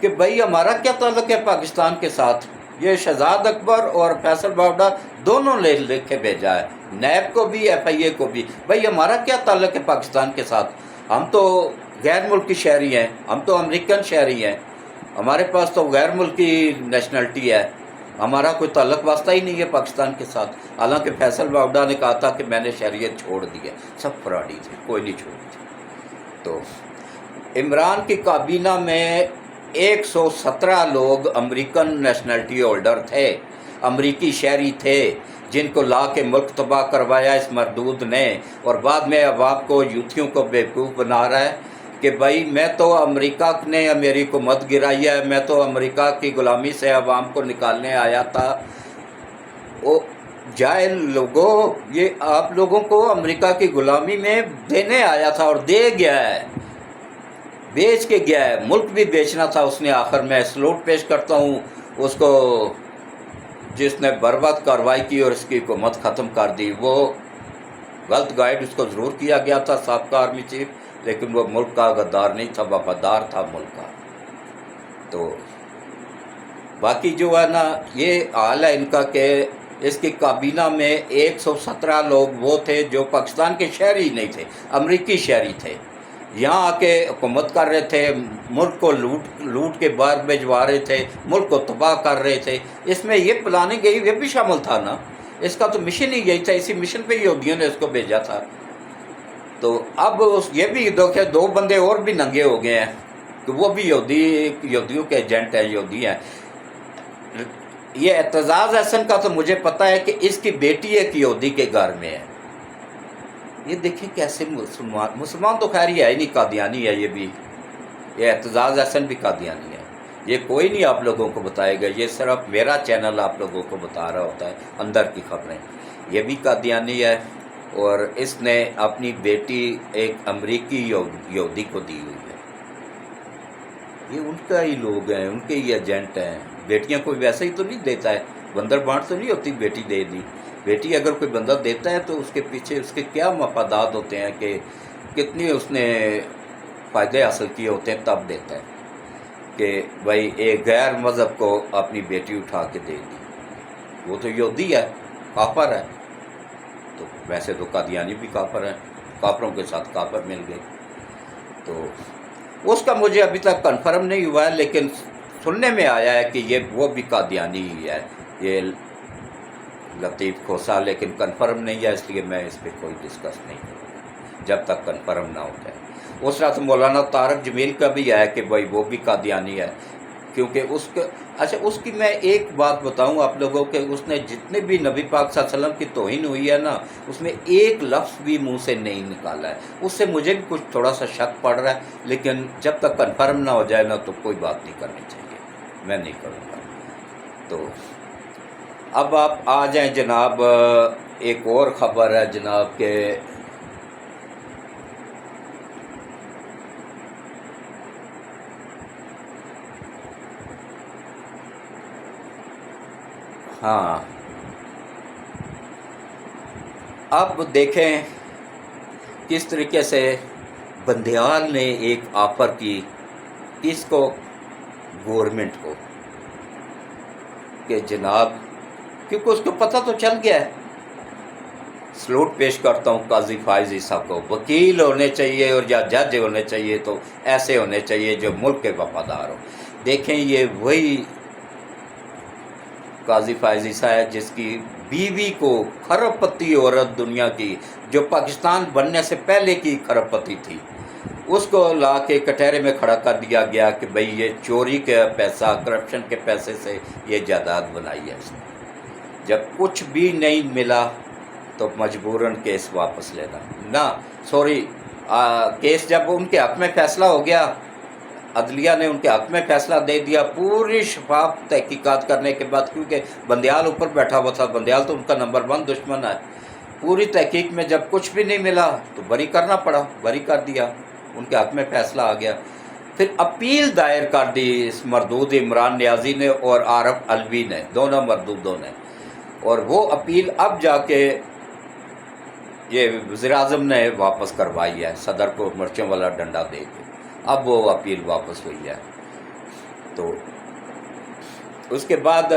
A: کہ بھائی ہمارا کیا تعلق ہے پاکستان کے ساتھ؟ یہ شہزاد اکبر اور فیصل واوڈا دونوں نے لکھ کے بھیجا ہے، نیب کو بھی، ایف آئی اے کو بھی، بھائی ہمارا کیا تعلق ہے پاکستان کے ساتھ؟ ہم تو غیر ملکی شہری ہیں، ہم تو امریکن شہری ہیں، ہمارے پاس تو غیر ملکی نیشنلٹی ہے، ہمارا کوئی تعلق واسطہ ہی نہیں ہے پاکستان کے ساتھ۔ حالانکہ فیصل واوڈا نے کہا تھا کہ میں نے شہریت چھوڑ دی ہے، سب فراڈی تھے، کوئی نہیں چھوڑی تھی۔ تو عمران کی کابینہ میں 117 لوگ امریکن نیشنلٹی ہولڈر تھے، امریکی شہری تھے، جن کو لا کے ملک تباہ کروایا اس مردود نے، اور بعد میں اب آپ کو یوتھیوں کو بیوقوف بنا رہا ہے کہ بھائی میں تو امریکہ نے میری حکومت گرائی ہے، میں تو امریکہ کی غلامی سے عوام کو نکالنے آیا تھا۔ او جاہل لوگوں، یہ آپ لوگوں کو امریکہ کی غلامی میں دینے آیا تھا اور دے گیا ہے، بیچ کے گیا ہے، ملک بھی بیچنا تھا اس نے۔ آخر میں سلوٹ پیش کرتا ہوں اس کو جس نے بر وقت کارروائی کی اور اس کی حکومت ختم کر دی۔ وہ غلط گائیڈ اس کو ضرور کیا گیا تھا، سابقہ آرمی چیف، لیکن وہ ملک کا غدار نہیں تھا، وفادار تھا ملک کا۔ تو باقی جو ہے نا یہ حال ہے ان کا کہ اس کی کابینہ میں 117 لوگ وہ تھے جو پاکستان کے شہری نہیں تھے، امریکی شہری تھے، یہاں آ کے حکومت کر رہے تھے، ملک کو لوٹ کے باہر بھجوا رہے تھے، ملک کو تباہ کر رہے تھے۔ اس میں یہ پلاننگ یہ بھی شامل تھا نا، اس کا تو مشن ہی یہی تھا، اسی مشن پہ یہودیوں نے اس کو بھیجا تھا۔ تو اب یہ بھی دیکھیں 2 بندے اور بھی ننگے ہو گئے ہیں کہ وہ بھی یہودیوں کے ایجنٹ ہیں، یہودی ہیں۔ یہ اعتزاز احسن کا تو مجھے پتہ ہے کہ اس کی بیٹی ایک یہودی کے گھر میں ہے۔ یہ دیکھیں کیسے مسلمان تو خیر یہ ہے ہی نہیں، قادیانی ہے یہ بھی، یہ اعتزاز احسن بھی قادیانی ہے۔ یہ کوئی نہیں آپ لوگوں کو بتائے گا، یہ صرف میرا چینل آپ لوگوں کو بتا رہا ہوتا ہے اندر کی خبریں۔ یہ بھی قادیانی ہے اور اس نے اپنی بیٹی ایک امریکی یہودی کو دی ہوئی ہے۔ یہ ان کا ہی لوگ ہیں، ان کے ہی ایجنٹ ہیں۔ بیٹیاں کوئی ویسے ہی تو نہیں دیتا ہے، بندر بانٹ تو نہیں ہوتی بیٹی دے دی۔ بیٹی اگر کوئی بندہ دیتا ہے تو اس کے پیچھے اس کے کیا مفادات ہوتے ہیں کہ کتنی اس نے فائدے حاصل کیے ہوتے ہیں تب دیتا ہے کہ بھائی ایک غیر مذہب کو اپنی بیٹی اٹھا کے دے دی۔ وہ تو یہودی ہے، کافر ہے، تو ویسے تو قادیانی بھی کافر ہیں، کافروں کے ساتھ کافر مل گئے۔ تو اس کا مجھے ابھی تک کنفرم نہیں ہوا ہے، لیکن سننے میں آیا ہے کہ یہ وہ بھی قادیانی ہی ہے، یہ لطیف کھوسا، لیکن کنفرم نہیں ہے، اس لیے میں اس پہ کوئی ڈسکس نہیں کروں جب تک کنفرم نہ ہو جائے۔ اس طرح سے مولانا طارق جمیل کا بھی ہے کہ بھائی وہ بھی قادیانی ہے، کیونکہ اس کی میں ایک بات بتاؤں آپ لوگوں کہ اس نے جتنے بھی نبی پاک صلی اللہ علیہ وسلم کی توہین ہوئی ہے نا، اس میں ایک لفظ بھی منہ سے نہیں نکالا ہے۔ اس سے مجھے بھی کچھ تھوڑا سا شک پڑ رہا ہے، لیکن جب تک کنفرم نہ ہو جائے نا تو کوئی بات نہیں کرنی چاہیے، میں نہیں کروں گا۔ تو اب آپ آ جائیں جناب، ایک اور خبر ہے جناب کہ ہاں اب دیکھیں کس طریقے سے بندیال نے ایک آفر کی اس کو گورنمنٹ کو کہ جناب، کیونکہ اس کو پتہ تو چل گیا ہے۔ سلوٹ پیش کرتا ہوں قاضی فائز عیسیٰ کو، وکیل ہونے چاہیے اور یا جج ہونے چاہیے تو ایسے ہونے چاہیے جو ملک کے وفادار ہو۔ دیکھیں یہ وہی قاضی فائز عیسیٰ ہے جس کی بیوی کو کھرب پتی عورت دنیا کی، جو پاکستان بننے سے پہلے کی کھرب پتی تھی، اس کو لا کے کٹہرے میں کھڑا کر دیا گیا کہ بھئی یہ چوری کا پیسہ، کرپشن کے پیسے سے یہ جائیداد بنائی ہے اس نے۔ جب کچھ بھی نہیں ملا تو مجبوراً کیس واپس لینا، کیس جب ان کے حق میں فیصلہ ہو گیا، عدلیہ نے ان کے حق میں فیصلہ دے دیا پوری شفاف تحقیقات کرنے کے بعد، کیونکہ بندیال اوپر بیٹھا ہوا تھا، بندیال تو ان کا نمبر 1 دشمن ہے۔ پوری تحقیق میں جب کچھ بھی نہیں ملا تو بری کرنا پڑا، بری کر دیا، ان کے حق میں فیصلہ آ گیا۔ پھر اپیل دائر کر دی اس مردود عمران نیازی نے اور عارف علوی نے، دونوں مردودوں نے، اور وہ اپیل اب جا کے یہ وزیراعظم نے واپس کروائی ہے، صدر کو مرچوں والا ڈنڈا دے کے، اب وہ اپیل واپس ہوئی ہے۔ تو اس کے بعد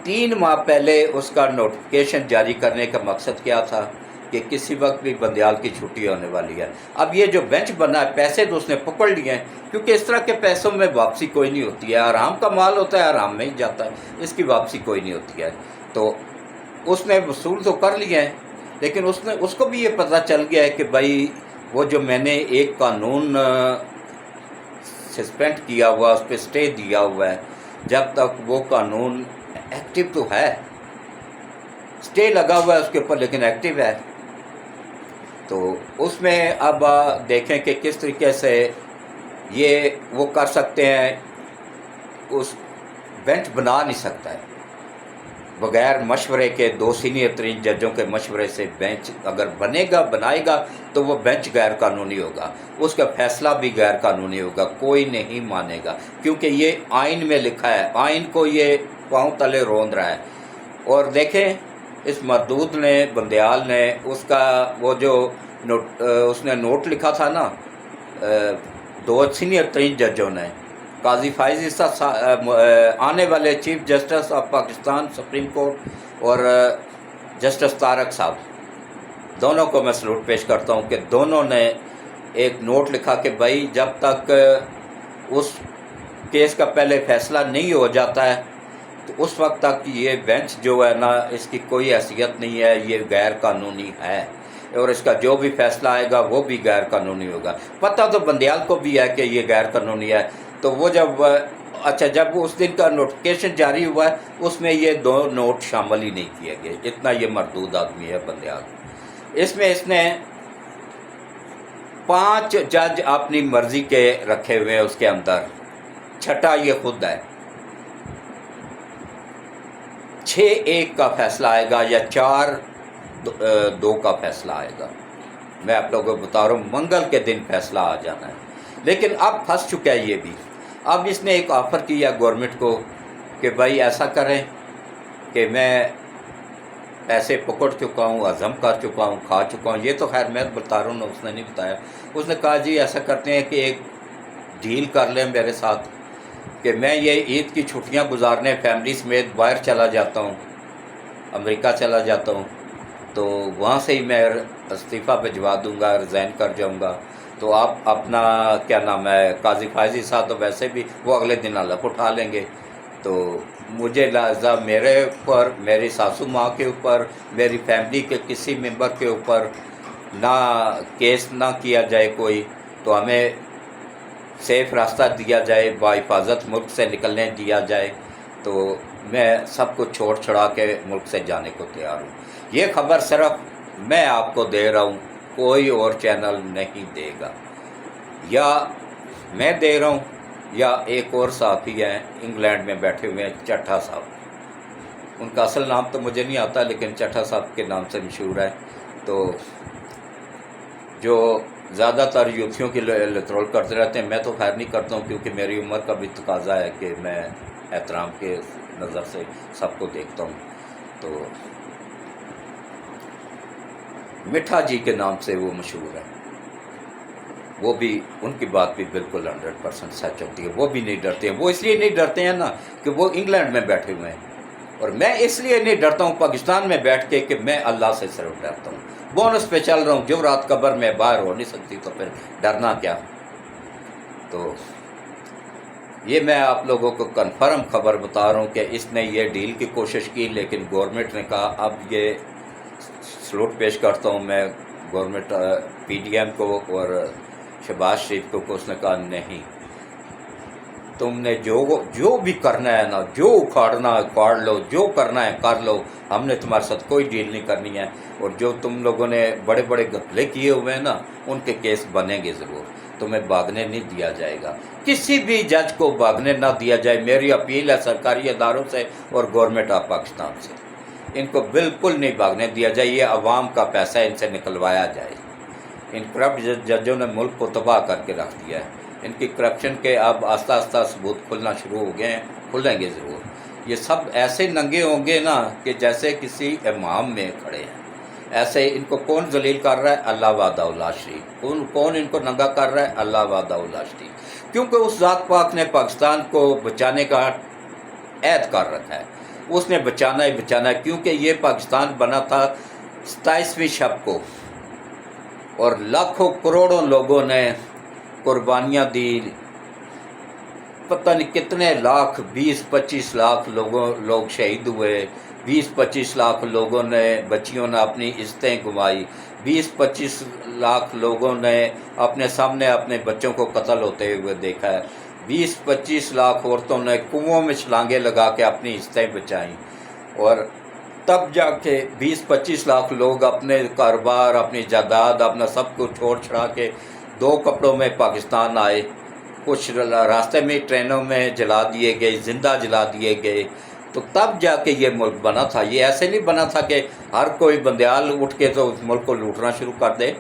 A: 3 ماہ پہلے اس کا نوٹیفکیشن جاری کرنے کا مقصد کیا تھا کہ کسی وقت بھی بندیال کی چھٹی ہونے والی ہے۔ اب یہ جو بینچ بنا ہے، پیسے تو اس نے پکڑ لیے ہیں، کیونکہ اس طرح کے پیسوں میں واپسی کوئی نہیں ہوتی ہے، حرام کا مال ہوتا ہے، حرام میں ہی جاتا ہے، اس کی واپسی کوئی نہیں ہوتی ہے۔ تو اس نے وصول تو کر لیے ہیں، لیکن اس کو بھی یہ پتہ چل گیا ہے کہ بھائی وہ جو میں نے ایک قانون سسپینڈ کیا ہوا، اس پہ سٹے دیا ہوا ہے، جب تک وہ قانون ایکٹیو تو ہے، سٹے لگا ہوا ہے اس کے اوپر لیکن ایکٹیو ہے، تو اس میں اب دیکھیں کہ کس طریقے سے یہ وہ کر سکتے ہیں۔ اس بینچ بنا نہیں سکتا ہے بغیر مشورے کے، 2 سینئر ترین ججوں کے مشورے سے بینچ اگر بنائے گا تو وہ بینچ غیر قانونی ہوگا، اس کا فیصلہ بھی غیر قانونی ہوگا، کوئی نہیں مانے گا، کیونکہ یہ آئین میں لکھا ہے، آئین کو یہ پاؤں تلے روند رہا ہے۔ اور دیکھیں اس مردود نے، بندیال نے، اس کا وہ جو اس نے نوٹ لکھا تھا نا، 2 سینئر ترین ججوں نے، قاضی فائز عیسیٰ آنے والے chief justice of Pakistan supreme court اور جسٹس طارق صاحب، دونوں کو میں سلوٹ پیش کرتا ہوں کہ دونوں نے ایک نوٹ لکھا کہ بھائی جب تک اس کیس کا پہلے فیصلہ نہیں ہو جاتا ہے تو اس وقت تک یہ بینچ جو ہے نا اس کی کوئی حیثیت نہیں ہے، یہ غیر قانونی ہے، اور اس کا جو بھی فیصلہ آئے گا وہ بھی غیر قانونی ہوگا۔ پتہ تو بندیال کو بھی ہے کہ یہ غیر قانونی ہے، تو وہ جب اس دن کا نوٹیفکیشن جاری ہوا ہے اس میں یہ 2 نوٹ شامل ہی نہیں کیے گئے۔ اتنا یہ مردود آدمی ہے بندیال۔ اس میں اس نے 5 جج اپنی مرضی کے رکھے ہوئے ہیں اس کے اندر، چھٹا یہ خود ہے۔ 6-1 کا فیصلہ آئے گا یا 4-2 کا فیصلہ آئے گا، میں آپ لوگوں کو بتا رہا ہوں منگل کے دن فیصلہ آ جانا ہے۔ لیکن اب پھنس چکا ہے یہ بھی۔ اب اس نے ایک آفر کیا گورنمنٹ کو کہ بھائی ایسا کریں کہ میں پیسے پکڑ چکا ہوں، ہضم کر چکا ہوں، کھا چکا ہوں، یہ تو خیر میں بتا رہا ہوں، اس نے نہیں بتایا۔ اس نے کہا جی ایسا کرتے ہیں کہ ایک ڈیل کر لیں میرے ساتھ کہ میں یہ عید کی چھٹیاں گزارنے فیملی سمیت باہر چلا جاتا ہوں، امریکہ چلا جاتا ہوں، تو وہاں سے ہی میں استعفیٰ بھجوا دوں گا، ریزائن کر جاؤں گا، تو آپ اپنا کیا نام ہے قاضی فائزی صاحب تو ویسے بھی وہ اگلے دن حلف اٹھا لیں گے، تو مجھے لہذا میرے اوپر، میری ساسو ماں کے اوپر، میری فیملی کے کسی ممبر کے اوپر نہ کیس نہ کیا جائے کوئی، تو ہمیں سیف راستہ دیا جائے، بحفاظت ملک سے نکلنے دیا جائے، تو میں سب کچھ چھوڑ چھڑا کے ملک سے جانے کو تیار ہوں۔ یہ خبر صرف میں آپ کو دے رہا ہوں، کوئی اور چینل نہیں دے گا، یا میں دے رہا ہوں یا ایک اور صحافی ہیں انگلینڈ میں بیٹھے ہوئے ہیں چٹھا صاحب، ان کا اصل نام تو مجھے نہیں آتا لیکن چٹھا صاحب کے نام سے مشہور ہے، تو جو زیادہ تر یوتھیوں کی لترول کرتے رہتے ہیں، میں تو خیر نہیں کرتا ہوں کیونکہ میری عمر کا بھی تقاضا ہے کہ میں احترام کے نظر سے سب کو دیکھتا ہوں۔ تو مٹھا جی کے نام سے وہ مشہور ہے، وہ بھی ان کی بات بھی بالکل 100% سچ ہوتی ہے، وہ بھی نہیں ڈرتے ہیں۔ وہ اس لیے نہیں ڈرتے ہیں نا کہ وہ انگلینڈ میں بیٹھے ہوئے ہیں، اور میں اس لیے نہیں ڈرتا ہوں پاکستان میں بیٹھ کے کہ میں اللہ سے صرف ڈرتا ہوں، بونس پہ چل رہا ہوں، جو رات قبر میں باہر ہو نہیں سکتی تو پھر ڈرنا کیا۔ تو یہ میں آپ لوگوں کو کنفرم خبر بتا رہا ہوں کہ اس نے یہ ڈیل کی کوشش کی، لیکن گورنمنٹ نے کہا اب یہ سلوٹ پیش کرتا ہوں میں گورنمنٹ پی ڈی ایم کو اور شہباز شریف کو، اس نے کہا نہیں، تم نے جو بھی کرنا ہے نا، جو اکھاڑنا ہے اکھاڑ لو، جو کرنا ہے کر لو، ہم نے تمہارے ساتھ کوئی ڈیل نہیں کرنی ہے، اور جو تم لوگوں نے بڑے بڑے گھپلے کیے ہوئے ہیں نا ان کے کیس بنیں گے ضرور، تمہیں بھاگنے نہیں دیا جائے گا، کسی بھی جج کو بھاگنے نہ دیا جائے۔ میری اپیل ہے سرکاری اداروں سے اور گورنمنٹ آف پاکستان سے، ان کو بالکل نہیں بھاگنے دیا جائے، یہ عوام کا پیسہ ان سے نکلوایا جائے۔ ان کرپٹ ججوں نے ملک کو تباہ کر کے رکھ دیا ہے، ان کی کرپشن کے اب آہستہ آہستہ ثبوت کھلنا شروع ہو گئے ہیں، کھلیں گے ضرور۔ یہ سب ایسے ننگے ہوں گے نا کہ جیسے کسی امام میں کھڑے ہیں، ایسے ان کو کون ذلیل کر رہا ہے؟ اللہ وحدہ لا شریک۔ کون ان کو ننگا کر رہا ہے؟ اللہ وحدہ لا شریک، کیونکہ اس ذات پاک نے پاکستان کو بچانے کا عہد کر رکھا ہے، اس نے بچانا ہی بچانا ہے، کیونکہ یہ پاکستان بنا تھا 27ویں شب کو، اور لاکھوں کروڑوں لوگوں نے قربانیاں دی، پتہ نہیں کتنے لاکھ، 20-25 لاکھ لوگ شہید ہوئے، 20-25 لاکھ لوگوں نے، بچیوں نے اپنی عزتیں گنوائی، 20-25 لاکھ لوگوں نے اپنے سامنے اپنے بچوں کو قتل ہوتے ہوئے دیکھا ہے، 20-25 لاکھ عورتوں نے کنوؤں میں چھلانگیں لگا کے اپنی عزتیں بچائیں، اور تب جا کے 20-25 لاکھ لوگ اپنے کاروبار، اپنی جائیداد، اپنا سب کچھ چھوڑ چھڑا کے 2 کپڑوں میں پاکستان آئے، کچھ راستے میں ٹرینوں میں جلا دیے گئے، زندہ جلا دیے گئے، تو تب جا کے یہ ملک بنا تھا۔ یہ ایسے نہیں بنا تھا کہ ہر کوئی بندیال اٹھ کے تو اس ملک کو لوٹنا شروع کر دے،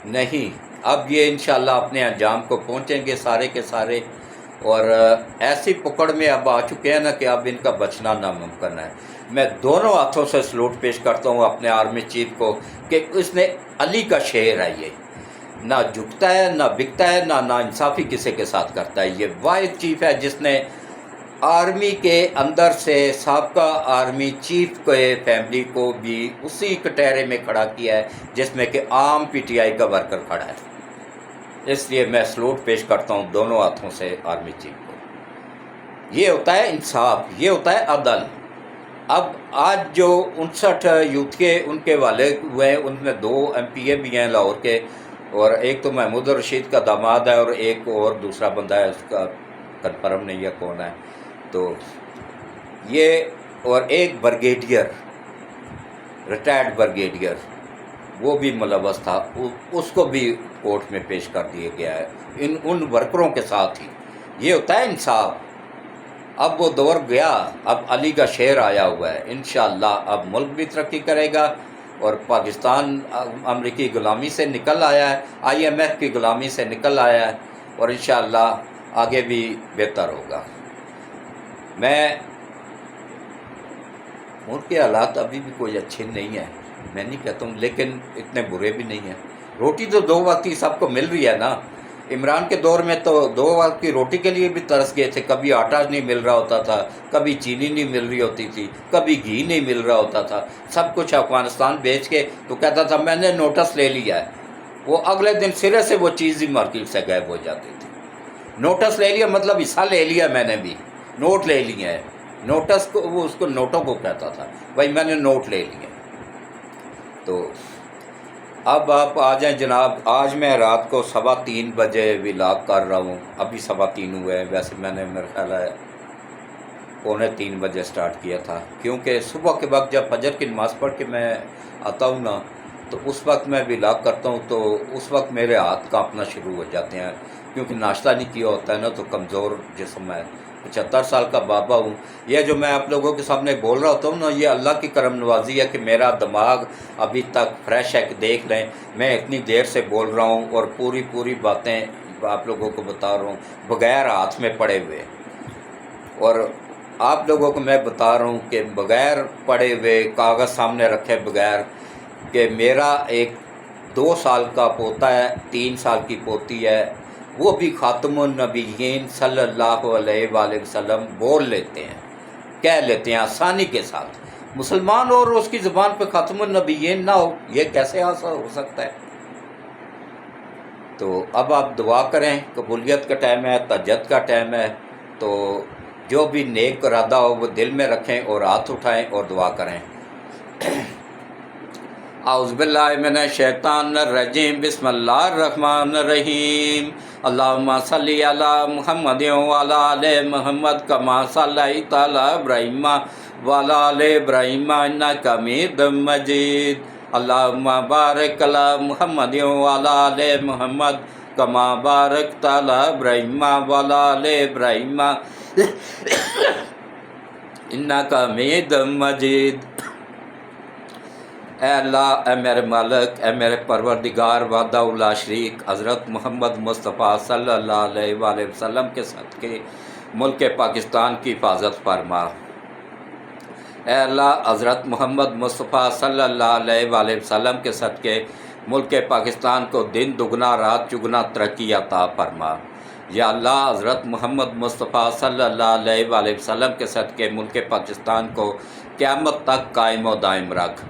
A: نہیں، اب یہ انشاءاللہ اپنے انجام کو پہنچیں گے سارے کے سارے، اور ایسی پکڑ میں اب آ چکے ہیں نا کہ اب ان کا بچنا ناممکن ہے۔ میں دونوں ہاتھوں سے سلوٹ پیش کرتا ہوں اپنے آرمی چیف کو کہ اس نے علی کا شعر ہے، یہ نہ جھکتا ہے نہ بکتا ہے، نہ انصافی کسی کے ساتھ کرتا ہے۔ یہ واحد چیف ہے جس نے آرمی کے اندر سے سابقہ آرمی چیف کے فیملی کو بھی اسی کٹہرے میں کھڑا کیا ہے جس میں کہ عام پی ٹی آئی کا ورکر کھڑا ہے۔ اس لیے میں سلوٹ پیش کرتا ہوں دونوں ہاتھوں سے آرمی چیف کو۔ یہ ہوتا ہے انصاف، یہ ہوتا ہے عدل۔ اب آج جو 59 یوتھ کے ان کے والد ہوئے ہیں، ان میں 2 MPA بھی ہیں لاہور کے، اور ایک تو محمود الرشید کا داماد ہے اور ایک اور دوسرا بندہ ہے، اس کا کنفرم نہیں ہے کون ہے۔ تو یہ اور ایک بریگیڈیئر، ریٹائرڈ بریگیڈیئر، وہ بھی ملوث تھا، اس کو بھی کورٹ میں پیش کر دیا گیا ہے ان ورکروں کے ساتھ ہی۔ یہ ہوتا ہے انصاف۔ اب وہ دور گیا، اب علی کا شعر آیا ہوا ہے۔ انشاءاللہ اب ملک بھی ترقی کرے گا، اور پاکستان امریکی غلامی سے نکل آیا ہے، IMF کی غلامی سے نکل آیا ہے، اور انشاءاللہ آگے بھی بہتر ہوگا۔ میں ملک کے حالات ابھی بھی کوئی اچھے نہیں ہیں، میں نہیں کہتا ہوں، لیکن اتنے برے بھی نہیں ہیں۔ روٹی تو 2 وقت کی سب کو مل رہی ہے نا۔ عمران کے دور میں تو 2 وقت کی روٹی کے لیے بھی ترس گئے تھے، کبھی آٹا نہیں مل رہا ہوتا تھا، کبھی چینی نہیں مل رہی ہوتی تھی، کبھی گھی نہیں مل رہا ہوتا تھا، سب کچھ افغانستان بیچ کے تو کہتا تھا میں نے نوٹس لے لیا ہے، وہ اگلے دن سرے سے وہ چیز ہی مارکیٹ سے غائب ہو جاتی تھی۔ نوٹس لے لیا مطلب حصہ لے لیا، میں نے بھی نوٹ لے لیے ہیں، نوٹس کو وہ اس کو نوٹوں کو کہتا تھا، بھائی میں نے نوٹ لے لیے۔ تو اب آپ آ جائیں جناب، آج میں رات کو 3:15 بجے ولاگ کر رہا ہوں، ابھی 3:15 ہوئے ہیں، ویسے میں نے میرا خیال ہے 2:45 بجے سٹارٹ کیا تھا، کیونکہ صبح کے وقت جب فجر کی نماز پڑھ کے میں آتا ہوں نا، تو اس وقت میں ولاگ کرتا ہوں، تو اس وقت میرے ہاتھ کانپنا شروع ہو جاتے ہیں، کیونکہ ناشتہ نہیں کیا ہوتا ہے نا، تو کمزور جسم ہے، 75 سال کا بابا ہوں۔ یہ جو میں آپ لوگوں کے سامنے بول رہا ہوتا ہوں نا، یہ اللہ کی کرم نوازی ہے کہ میرا دماغ ابھی تک فریش ہے، کہ دیکھ لیں میں اتنی دیر سے بول رہا ہوں اور پوری باتیں آپ لوگوں کو بتا رہا ہوں بغیر ہاتھ میں پڑے ہوئے، اور آپ لوگوں کو میں بتا رہا ہوں کہ بغیر پڑے ہوئے کاغذ سامنے رکھے بغیر، کہ میرا ایک 2 سال کا پوتا ہے، 3 سال کی پوتی ہے، وہ بھی خاتم النبیین صلی اللہ علیہ وآلہ وسلم بول لیتے ہیں، کہہ لیتے ہیں آسانی کے ساتھ۔ مسلمان اور اس کی زبان پہ خاتم النبیین نہ ہو، یہ کیسے ہو سکتا ہے؟ تو اب آپ دعا کریں، قبولیت کا ٹائم ہے، تہجد کا ٹائم ہے، تو جو بھی نیک ارادہ ہو وہ دل میں رکھیں اور ہاتھ اٹھائیں اور دعا کریں۔ اعوذ باللہ من الشیطان الرجیم، بسم اللہ الرحمن الرحیم، اللہم صلی علی محمد وعلی آل محمد کما صلیت علی ابراہیم وعلی آل ابراہیم انک حمید مجید، اللہم بارک علی محمد وعلی آل محمد کما بارکت علی ابراہیم وعلی آل ابراہیم انک حمید مجید۔ اے اللہ، اے میرے مالک، اے میرے پروردگار وحدہ لا شریک، حضرت محمد مصطفیٰ صلی اللہ علیہ وآلہ وسلم کے صدقے ملک پاکستان کی حفاظت فرما۔ اے اللہ، حضرت محمد مصطفیٰ صلی اللہ علیہ وآلہ وسلم کے صدقے ملک پاکستان کو دن دگنا رات چگنا ترقی عطا فرما۔ یا اللہ، حضرت محمد مصطفیٰ صلی اللہ علیہ وآلہ وسلم کے صدقے ملک پاکستان کو قیامت تک قائم و دائم رکھ،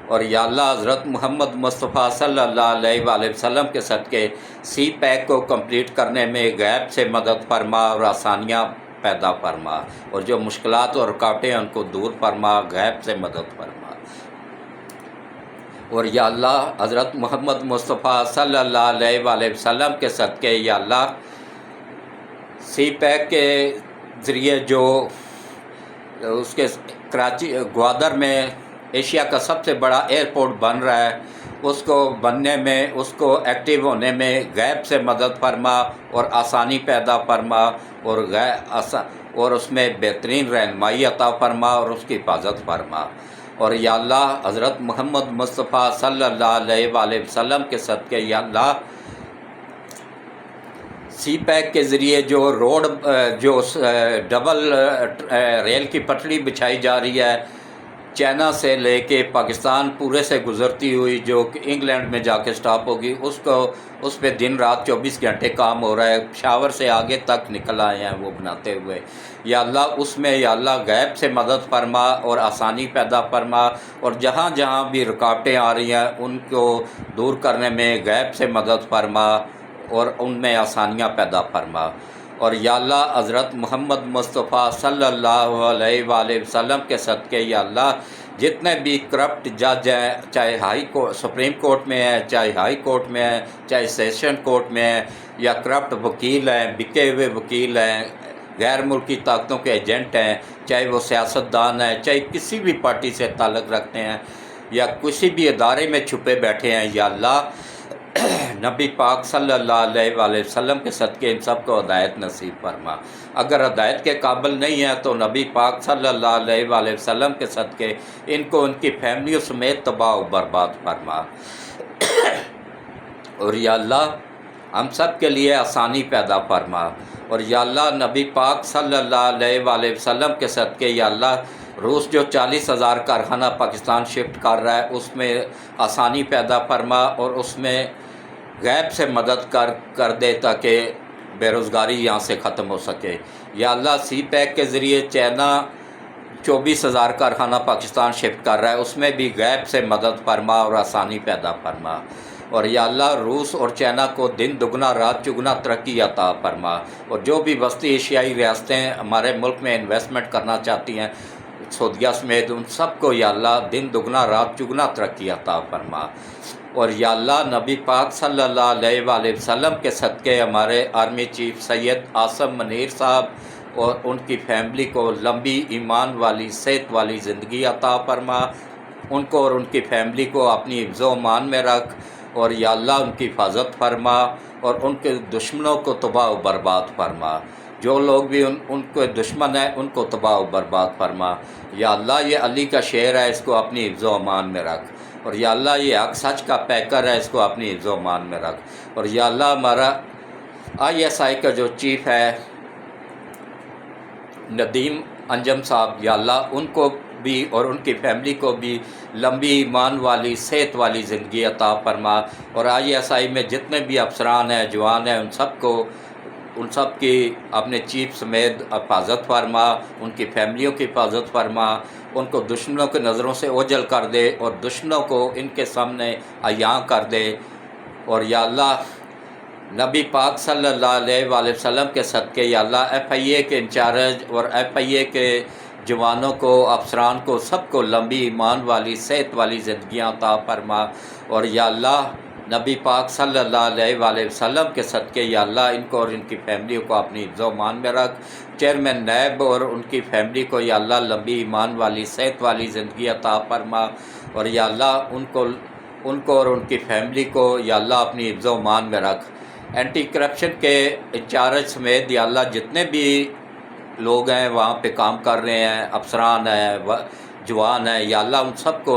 A: اور یا اللہ، حضرت محمد مصطفیٰ صلی اللہ علیہ وآلہ وسلم کے صدقے سی پیک کو کمپلیٹ کرنے میں غیب سے مدد فرما اور آسانیاں پیدا فرما، اور جو مشکلات اور رکاوٹیں ان کو دور فرما، غیب سے مدد فرما۔ اور یا اللہ، حضرت محمد مصطفیٰ صلی اللہ علیہ وآلہ وسلم کے صدقے یا اللہ، سی پیک کے ذریعے جو اس کے کراچی گوادر میں ایشیا کا سب سے بڑا ایئرپورٹ بن رہا ہے، اس کو بننے میں، اس کو ایکٹیو ہونے میں غیب سے مدد فرما اور آسانی پیدا فرما، اور اس میں بہترین رہنمائی عطا فرما اور اس کی حفاظت فرما۔ اور یا اللہ، حضرت محمد مصطفیٰ صلی اللہ علیہ وآلہ وسلم کے صدقے یا اللہ، سی پیک کے ذریعے جو روڈ جو ڈبل ریل کی پٹڑی بچھائی جا رہی ہے، چائنا سے لے کے پاکستان پورے سے گزرتی ہوئی جو کہ انگلینڈ میں جا کے سٹاپ ہوگی، اس پہ دن رات 24 گھنٹے کام ہو رہا ہے، پشاور سے آگے تک نکل آئے ہیں وہ بناتے ہوئے۔ یا اللہ اس میں یا اللہ غیب سے مدد فرما اور آسانی پیدا فرما، اور جہاں جہاں بھی رکاوٹیں آ رہی ہیں ان کو دور کرنے میں غیب سے مدد فرما اور ان میں آسانیاں پیدا فرما۔ اور یا اللہ حضرت محمد مصطفیٰ صلی اللہ علیہ وآلہ وسلم کے صدقے یا اللہ جتنے بھی کرپٹ جج ہیں، چاہے ہائی کورٹ سپریم کورٹ میں ہیں، چاہے ہائی کورٹ میں ہیں، چاہے سیشن کورٹ میں ہیں، یا کرپٹ وکیل ہیں، بکے ہوئے وکیل ہیں، غیر ملکی طاقتوں کے ایجنٹ ہیں، چاہے وہ سیاستدان ہیں، چاہے کسی بھی پارٹی سے تعلق رکھتے ہیں یا کسی بھی ادارے میں چھپے بیٹھے ہیں، یا اللہ نبی پاک صلی اللہ علیہ وآلہ وسلم کے صدقے ان سب کو ہدایت نصیب فرما۔ اگر ہدایت کے قابل نہیں ہیں تو نبی پاک صلی اللہ علیہ وآلہ وسلم کے صدقے ان کو ان کی فیملیوں سمیت تباہ و برباد فرما۔ اور یا اللہ ہم سب کے لیے آسانی پیدا فرما، اور یا اللہ نبی پاک صلی اللہ علیہ وآلہ وسلم کے صدقے یا اللہ روس جو 40,000 کارخانہ پاکستان شفٹ کر رہا ہے اس میں آسانی پیدا فرما، اور اس میں غیب سے مدد کر دے تاکہ بے روزگاری یہاں سے ختم ہو سکے۔ یا اللہ سی پیک کے ذریعے چائنا 24,000 کارخانہ پاکستان شفٹ کر رہا ہے، اس میں بھی غیب سے مدد فرما اور آسانی پیدا فرما۔ اور یا اللہ روس اور چائنا کو دن دگنا رات چگنا ترقی عطا فرما، اور جو بھی وسطی ایشیائی ریاستیں ہمارے ملک میں انویسٹمنٹ کرنا چاہتی ہیں سعودیہ سمیت، ان سب کو یا اللہ دن دگنا رات چگنا ترقی عطا فرما۔ اور یا اللہ نبی پاک صلی اللہ علیہ وآلہ وسلم کے صدقے ہمارے آرمی چیف سید عاصم منیر صاحب اور ان کی فیملی کو لمبی ایمان والی صحت والی زندگی عطا فرما، ان کو اور ان کی فیملی کو اپنی حفظ و امان میں رکھ، اور یا اللہ ان کی حفاظت فرما اور ان کے دشمنوں کو تباہ و برباد فرما۔ جو لوگ بھی ان کے دشمن ہیں ان کو تباہ و برباد فرما۔ یا اللہ یہ علی کا شعر ہے، اس کو اپنی حفظ و امان میں رکھ، اور یا اللہ یہ حق سچ کا پیکر ہے، اس کو اپنی حفظ و امان میں رکھ۔ اور یا اللہ ہمارا ISI کا جو چیف ہے ندیم انجم صاحب، یا اللہ ان کو بھی اور ان کی فیملی کو بھی لمبی ایمان والی صحت والی زندگی عطا فرما، اور ISI میں جتنے بھی افسران ہیں جوان ہیں ان سب کی اپنے چیف سمیت حفاظت فرما، ان کی فیملیوں کی حفاظت فرما، ان کو دشمنوں کی نظروں سے اوجھل کر دے اور دشمنوں کو ان کے سامنے عیاں کر دے۔ اور یا اللہ نبی پاک صلی اللہ علیہ وآلہ وسلم کے صدقے یا اللہ FIA کے انچارج اور FIA کے جوانوں کو افسران کو سب کو لمبی ایمان والی صحت والی زندگیاں عطا فرما، اور یا اللہ نبی پاک صلی اللہ علیہ وآلہ وسلم کے صدقے یا اللہ ان کو اور ان کی فیملیوں کو اپنی حفظ و امان میں رکھ۔ چیئرمین نیب اور ان کی فیملی کو یا اللہ لمبی ایمان والی صحت والی زندگی عطا فرما، اور یا اللہ ان کو اور ان کی فیملی کو یا اللہ اپنی حفظ و امان میں رکھ۔ اینٹی کرپشن کے انچارج سمیت یا اللہ جتنے بھی لوگ ہیں وہاں پہ کام کر رہے ہیں، افسران ہیں، جوان ہیں، یا اللہ ان سب کو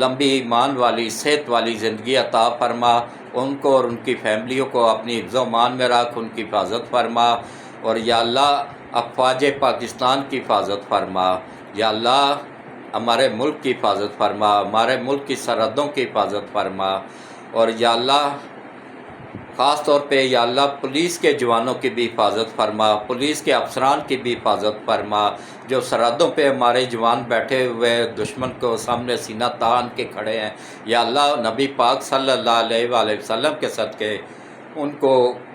A: لمبی ایمان والی صحت والی زندگی عطا فرما، ان کو اور ان کی فیملیوں کو اپنی حفظ و امان میں رکھ، ان کی حفاظت فرما، اور یا اللہ افواج پاکستان کی حفاظت فرما، یا اللہ ہمارے ملک کی حفاظت فرما، ہمارے ملک کی سرحدوں کی حفاظت فرما، اور یا اللہ خاص طور پہ یا اللہ پولیس کے جوانوں کی بھی حفاظت فرما، پولیس کے افسران کی بھی حفاظت فرما، جو سرحدوں پہ ہمارے جوان بیٹھے ہوئے دشمن کو سامنے سینہ تان کے کھڑے ہیں، یا اللہ نبی پاک صلی اللہ علیہ وآلہ وسلم کے صدقے ان کو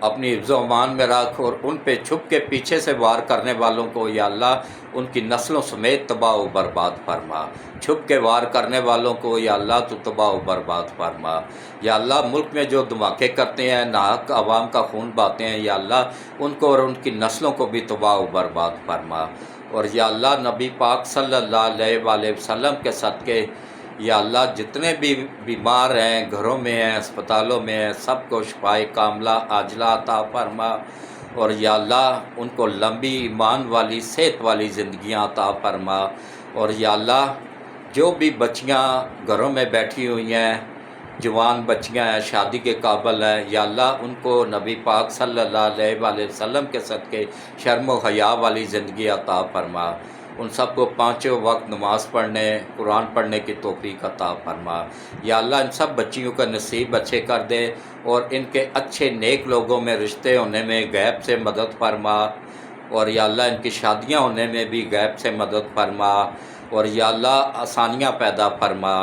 A: اپنی حفظ و امان میں رکھ، اور ان پہ چھپ کے پیچھے سے وار کرنے والوں کو یا اللہ ان کی نسلوں سمیت تباہ و برباد فرما، چھپ کے وار کرنے والوں کو یا اللہ تو تباہ و برباد فرما۔ یا اللہ ملک میں جو دھماکے کرتے ہیں، ناحق عوام کا خون بہاتے ہیں، یا اللہ ان کو اور ان کی نسلوں کو بھی تباہ و برباد فرما، اور یا اللہ نبی پاک صلی اللہ علیہ وآلہ وسلم کے صدقے یا اللہ جتنے بھی بیمار ہیں، گھروں میں ہیں، اسپتالوں میں ہیں، سب کو شفائے کاملہ عاجلہ عطا فرما، اور یا اللہ ان کو لمبی ایمان والی صحت والی زندگیاں عطا فرما، اور یا اللہ جو بھی بچیاں گھروں میں بیٹھی ہوئی ہیں، جوان بچیاں ہیں، شادی کے قابل ہیں، یا اللہ ان کو نبی پاک صلی اللہ علیہ وآلہ وسلم کے صدقے شرم و حیا والی زندگی عطا فرما، ان سب کو پانچوں وقت نماز پڑھنے قرآن پڑھنے کی توفیق عطا فرما۔ یا اللہ ان سب بچیوں کا نصیب اچھے کر دے اور ان کے اچھے نیک لوگوں میں رشتے ہونے میں غیب سے مدد فرما، اور یا اللہ ان کی شادیاں ہونے میں بھی غیب سے مدد فرما، اور یا اللہ آسانیاں پیدا فرما،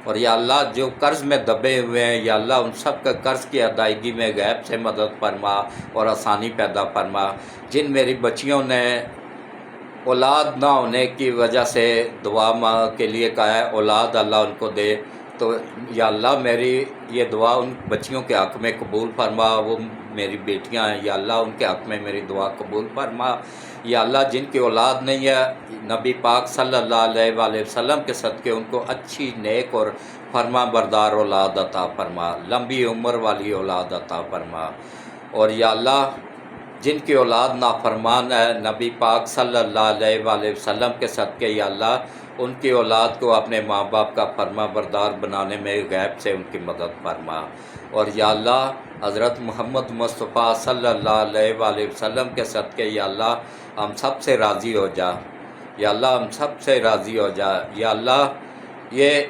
A: اور یا اللہ جو قرض میں دبے ہوئے ہیں یا اللہ ان سب کا قرض کی ادائیگی میں غیب سے مدد فرما اور آسانی پیدا فرما۔ جن میری بچیوں نے اولاد نہ ہونے کی وجہ سے دعا کے لیے کہا ہے اولاد اللہ ان کو دے، تو یا اللہ میری یہ دعا ان بچیوں کے حق میں قبول فرما، وہ میری بیٹیاں ہیں یا اللہ ان کے حق میں میری دعا قبول فرما۔ یا اللہ جن کی اولاد نہیں ہے نبی پاک صلی اللہ علیہ وآلہ وسلم کے صدقے ان کو اچھی نیک اور فرما بردار اولاد عطا فرما، لمبی عمر والی اولاد عطا فرما۔ اور یا اللہ جن کی اولاد نافرمان ہے نبی پاک صلی اللہ علیہ وآلہ وسلم کے صدقے یا اللہ ان کی اولاد کو اپنے ماں باپ کا فرما بردار بنانے میں غیب سے ان کی مدد فرما۔ اور یا اللہ حضرت محمد مصطفیٰ صلی اللہ علیہ وآلہ وسلم کے صدقے یا اللہ ہم سب سے راضی ہو جا، یا اللہ ہم سب سے راضی ہو جا۔ یا اللہ یہ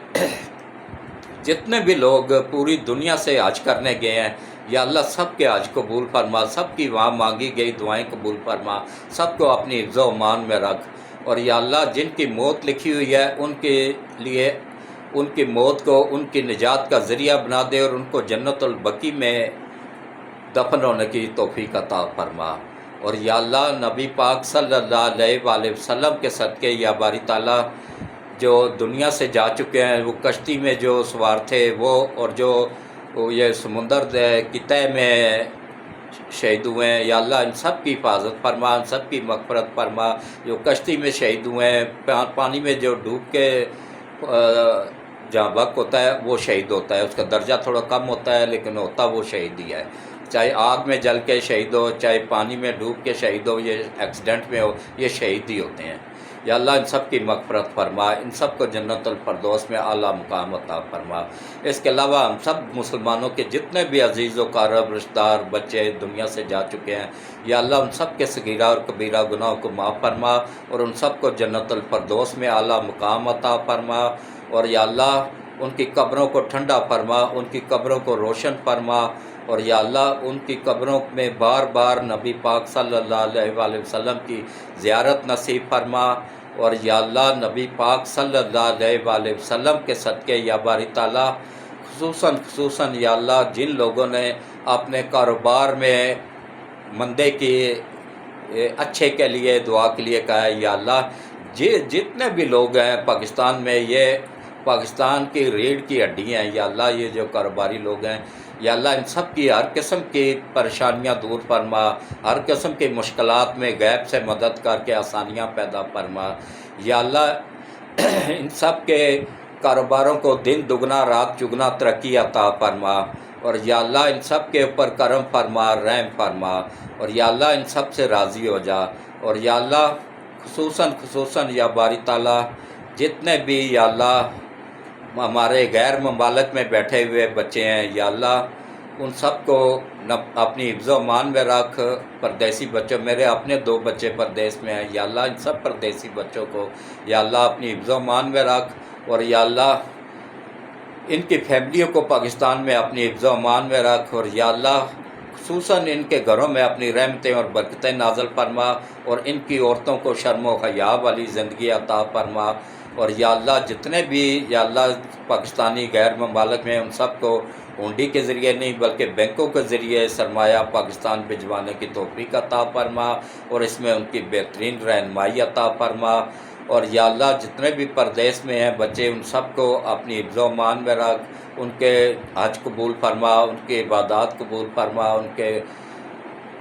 A: جتنے بھی لوگ پوری دنیا سے حج کرنے گئے ہیں یا اللہ سب کے حج قبول فرما، سب کی وہاں مانگی گئی دعائیں قبول فرما، سب کو اپنی حفظ و امان میں رکھ۔ اور یا اللہ جن کی موت لکھی ہوئی ہے ان کے لیے ان کی موت کو ان کی نجات کا ذریعہ بنا دے اور ان کو جنت البقیع میں دفن ہونے کی توفیق عطا فرما۔ اور یا اللہ نبی پاک صلی اللہ علیہ وآلہ وسلم کے صدقے یا باری تعالیٰ جو دنیا سے جا چکے ہیں وہ کشتی میں جو سوار تھے وہ اور جو یہ سمندر کی تہہ میں شہید ہوئے ہیں یا اللہ ان سب کی حفاظت فرما، ان سب کی مغفرت فرما۔ جو کشتی میں شہید ہوئے ہیں پانی میں جو ڈوب کے جہاں وقت ہوتا ہے وہ شہید ہوتا ہے، اس کا درجہ تھوڑا کم ہوتا ہے لیکن ہوتا وہ شہید ہی ہے، چاہے آگ میں جل کے شہید ہو چاہے پانی میں ڈوب کے شہید ہو، یہ ایکسیڈنٹ میں ہو، یہ شہید ہی ہوتے ہیں۔ یا اللہ ان سب کی مغفرت فرما، ان سب کو جنت الفردوس میں اعلیٰ مقام عطا فرما۔ اس کے علاوہ ہم سب مسلمانوں کے جتنے بھی عزیز و اقارب رشتہ دار بچے دنیا سے جا چکے ہیں یا اللہ ان سب کے صغیرہ اور کبیرہ گناہوں کو معاف فرما اور ان سب کو جنت الفردوس میں اعلیٰ مقام عطا فرما۔ اور یا اللہ ان کی قبروں کو ٹھنڈا فرما، ان کی قبروں کو روشن فرما، اور یا اللہ ان کی قبروں میں بار بار نبی پاک صلی اللہ علیہ وآلہ وسلم کی زیارت نصیب فرما۔ اور یا اللہ نبی پاک صلی اللہ علیہ وآلہ وسلم کے صدقے یا باری تعالیٰ خصوصاً یا اللہ جن لوگوں نے اپنے کاروبار میں مندے کی اچھے کے لیے دعا کے لیے کہا ہے یا اللہ جتنے بھی لوگ ہیں پاکستان میں، یہ پاکستان کی ریڑھ کی ہڈی ہیں یا اللہ یہ جو کاروباری لوگ ہیں یا اللہ ان سب کی ہر قسم کی پریشانیاں دور فرما، ہر قسم کی مشکلات میں غیب سے مدد کر کے آسانیاں پیدا فرما۔ یا اللہ ان سب کے کاروباروں کو دن دگنا رات چگنا ترقی عطا فرما، اور یا اللہ ان سب کے اوپر کرم فرما، رحم فرما، اور یا اللہ ان سب سے راضی ہو جا۔ اور یا اللہ خصوصاً یا باری تعالیٰ جتنے بھی یا اللہ ہمارے غیر ممالک میں بیٹھے ہوئے بچے ہیں یا اللہ ان سب کو اپنی حفظ و امان میں رکھ۔ پردیسی بچوں میرے اپنے 2 بچے پردیس میں ہیں یا اللہ ان سب پردیسی بچوں کو یا اللہ اپنی حفظ و امان میں رکھ، اور یا اللہ ان کی فیملیوں کو پاکستان میں اپنی حفظ و امان میں رکھ، اور یا اللہ خصوصاً ان کے گھروں میں اپنی رحمتیں اور برکتیں نازل فرما اور ان کی عورتوں کو شرم و حیا والی زندگی عطا فرما۔ اور یا اللہ جتنے بھی یا اللہ پاکستانی غیر ممالک میں ان سب کو ہنڈی کے ذریعے نہیں بلکہ بینکوں کے ذریعے سرمایہ پاکستان بھجوانے کی توفیق عطا فرما اور اس میں ان کی بہترین رہنمائی عطا فرما۔ اور یا اللہ جتنے بھی پردیس میں ہیں بچے ان سب کو اپنی حفظ و امان میں رکھ، ان کے حج قبول فرما، ان کی عبادات قبول فرما، ان کے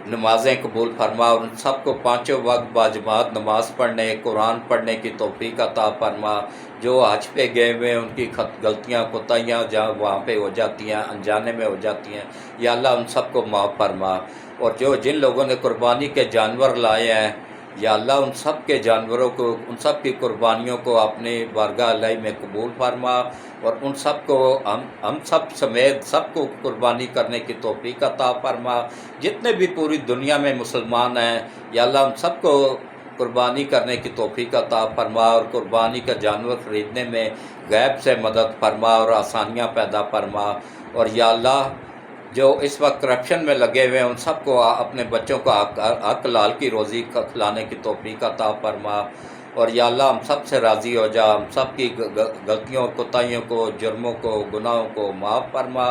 A: نمازیں قبول فرما، اور ان سب کو 5 وقت باجماعت نماز پڑھنے قرآن پڑھنے کی توفیق عطا فرما۔ جو حج پہ گئے ہوئے ہیں ان کی غلطیاں کوتاہیاں جہاں وہاں پہ ہو جاتی ہیں انجانے میں ہو جاتی ہیں یا اللہ ان سب کو معاف فرما۔ اور جن لوگوں نے قربانی کے جانور لائے ہیں یا اللہ ان سب کے جانوروں کو ان سب کی قربانیوں کو اپنی بارگاہ الہی میں قبول فرما، اور ان سب کو ہم سب سمیت سب کو قربانی کرنے کی توفیق عطا فرما۔ جتنے بھی پوری دنیا میں مسلمان ہیں یا اللہ ان سب کو قربانی کرنے کی توفیق عطا فرما، اور قربانی کا جانور خریدنے میں غیب سے مدد فرما اور آسانیاں پیدا فرما، اور یا اللہ جو اس وقت کرپشن میں لگے ہوئے ہیں ان سب کو اپنے بچوں کو حق لال کی روزی کھلانے کی توفیق عطا فرما، اور یا اللہ ہم سب سے راضی ہو جا، ہم سب کی غلطیوں اور کوتاہیوں کو، جرموں کو، گناہوں کو معاف فرما،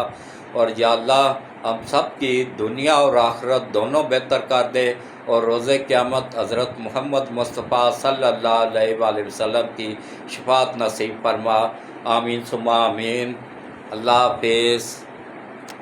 A: اور یا اللہ ہم سب کی دنیا اور آخرت دونوں بہتر کر دے، اور روز قیامت حضرت محمد مصطفیٰ صلی اللہ علیہ وآلہ وسلم کی شفاعت نصیب فرما، آمین ثم آمین۔ اللہ حافظ۔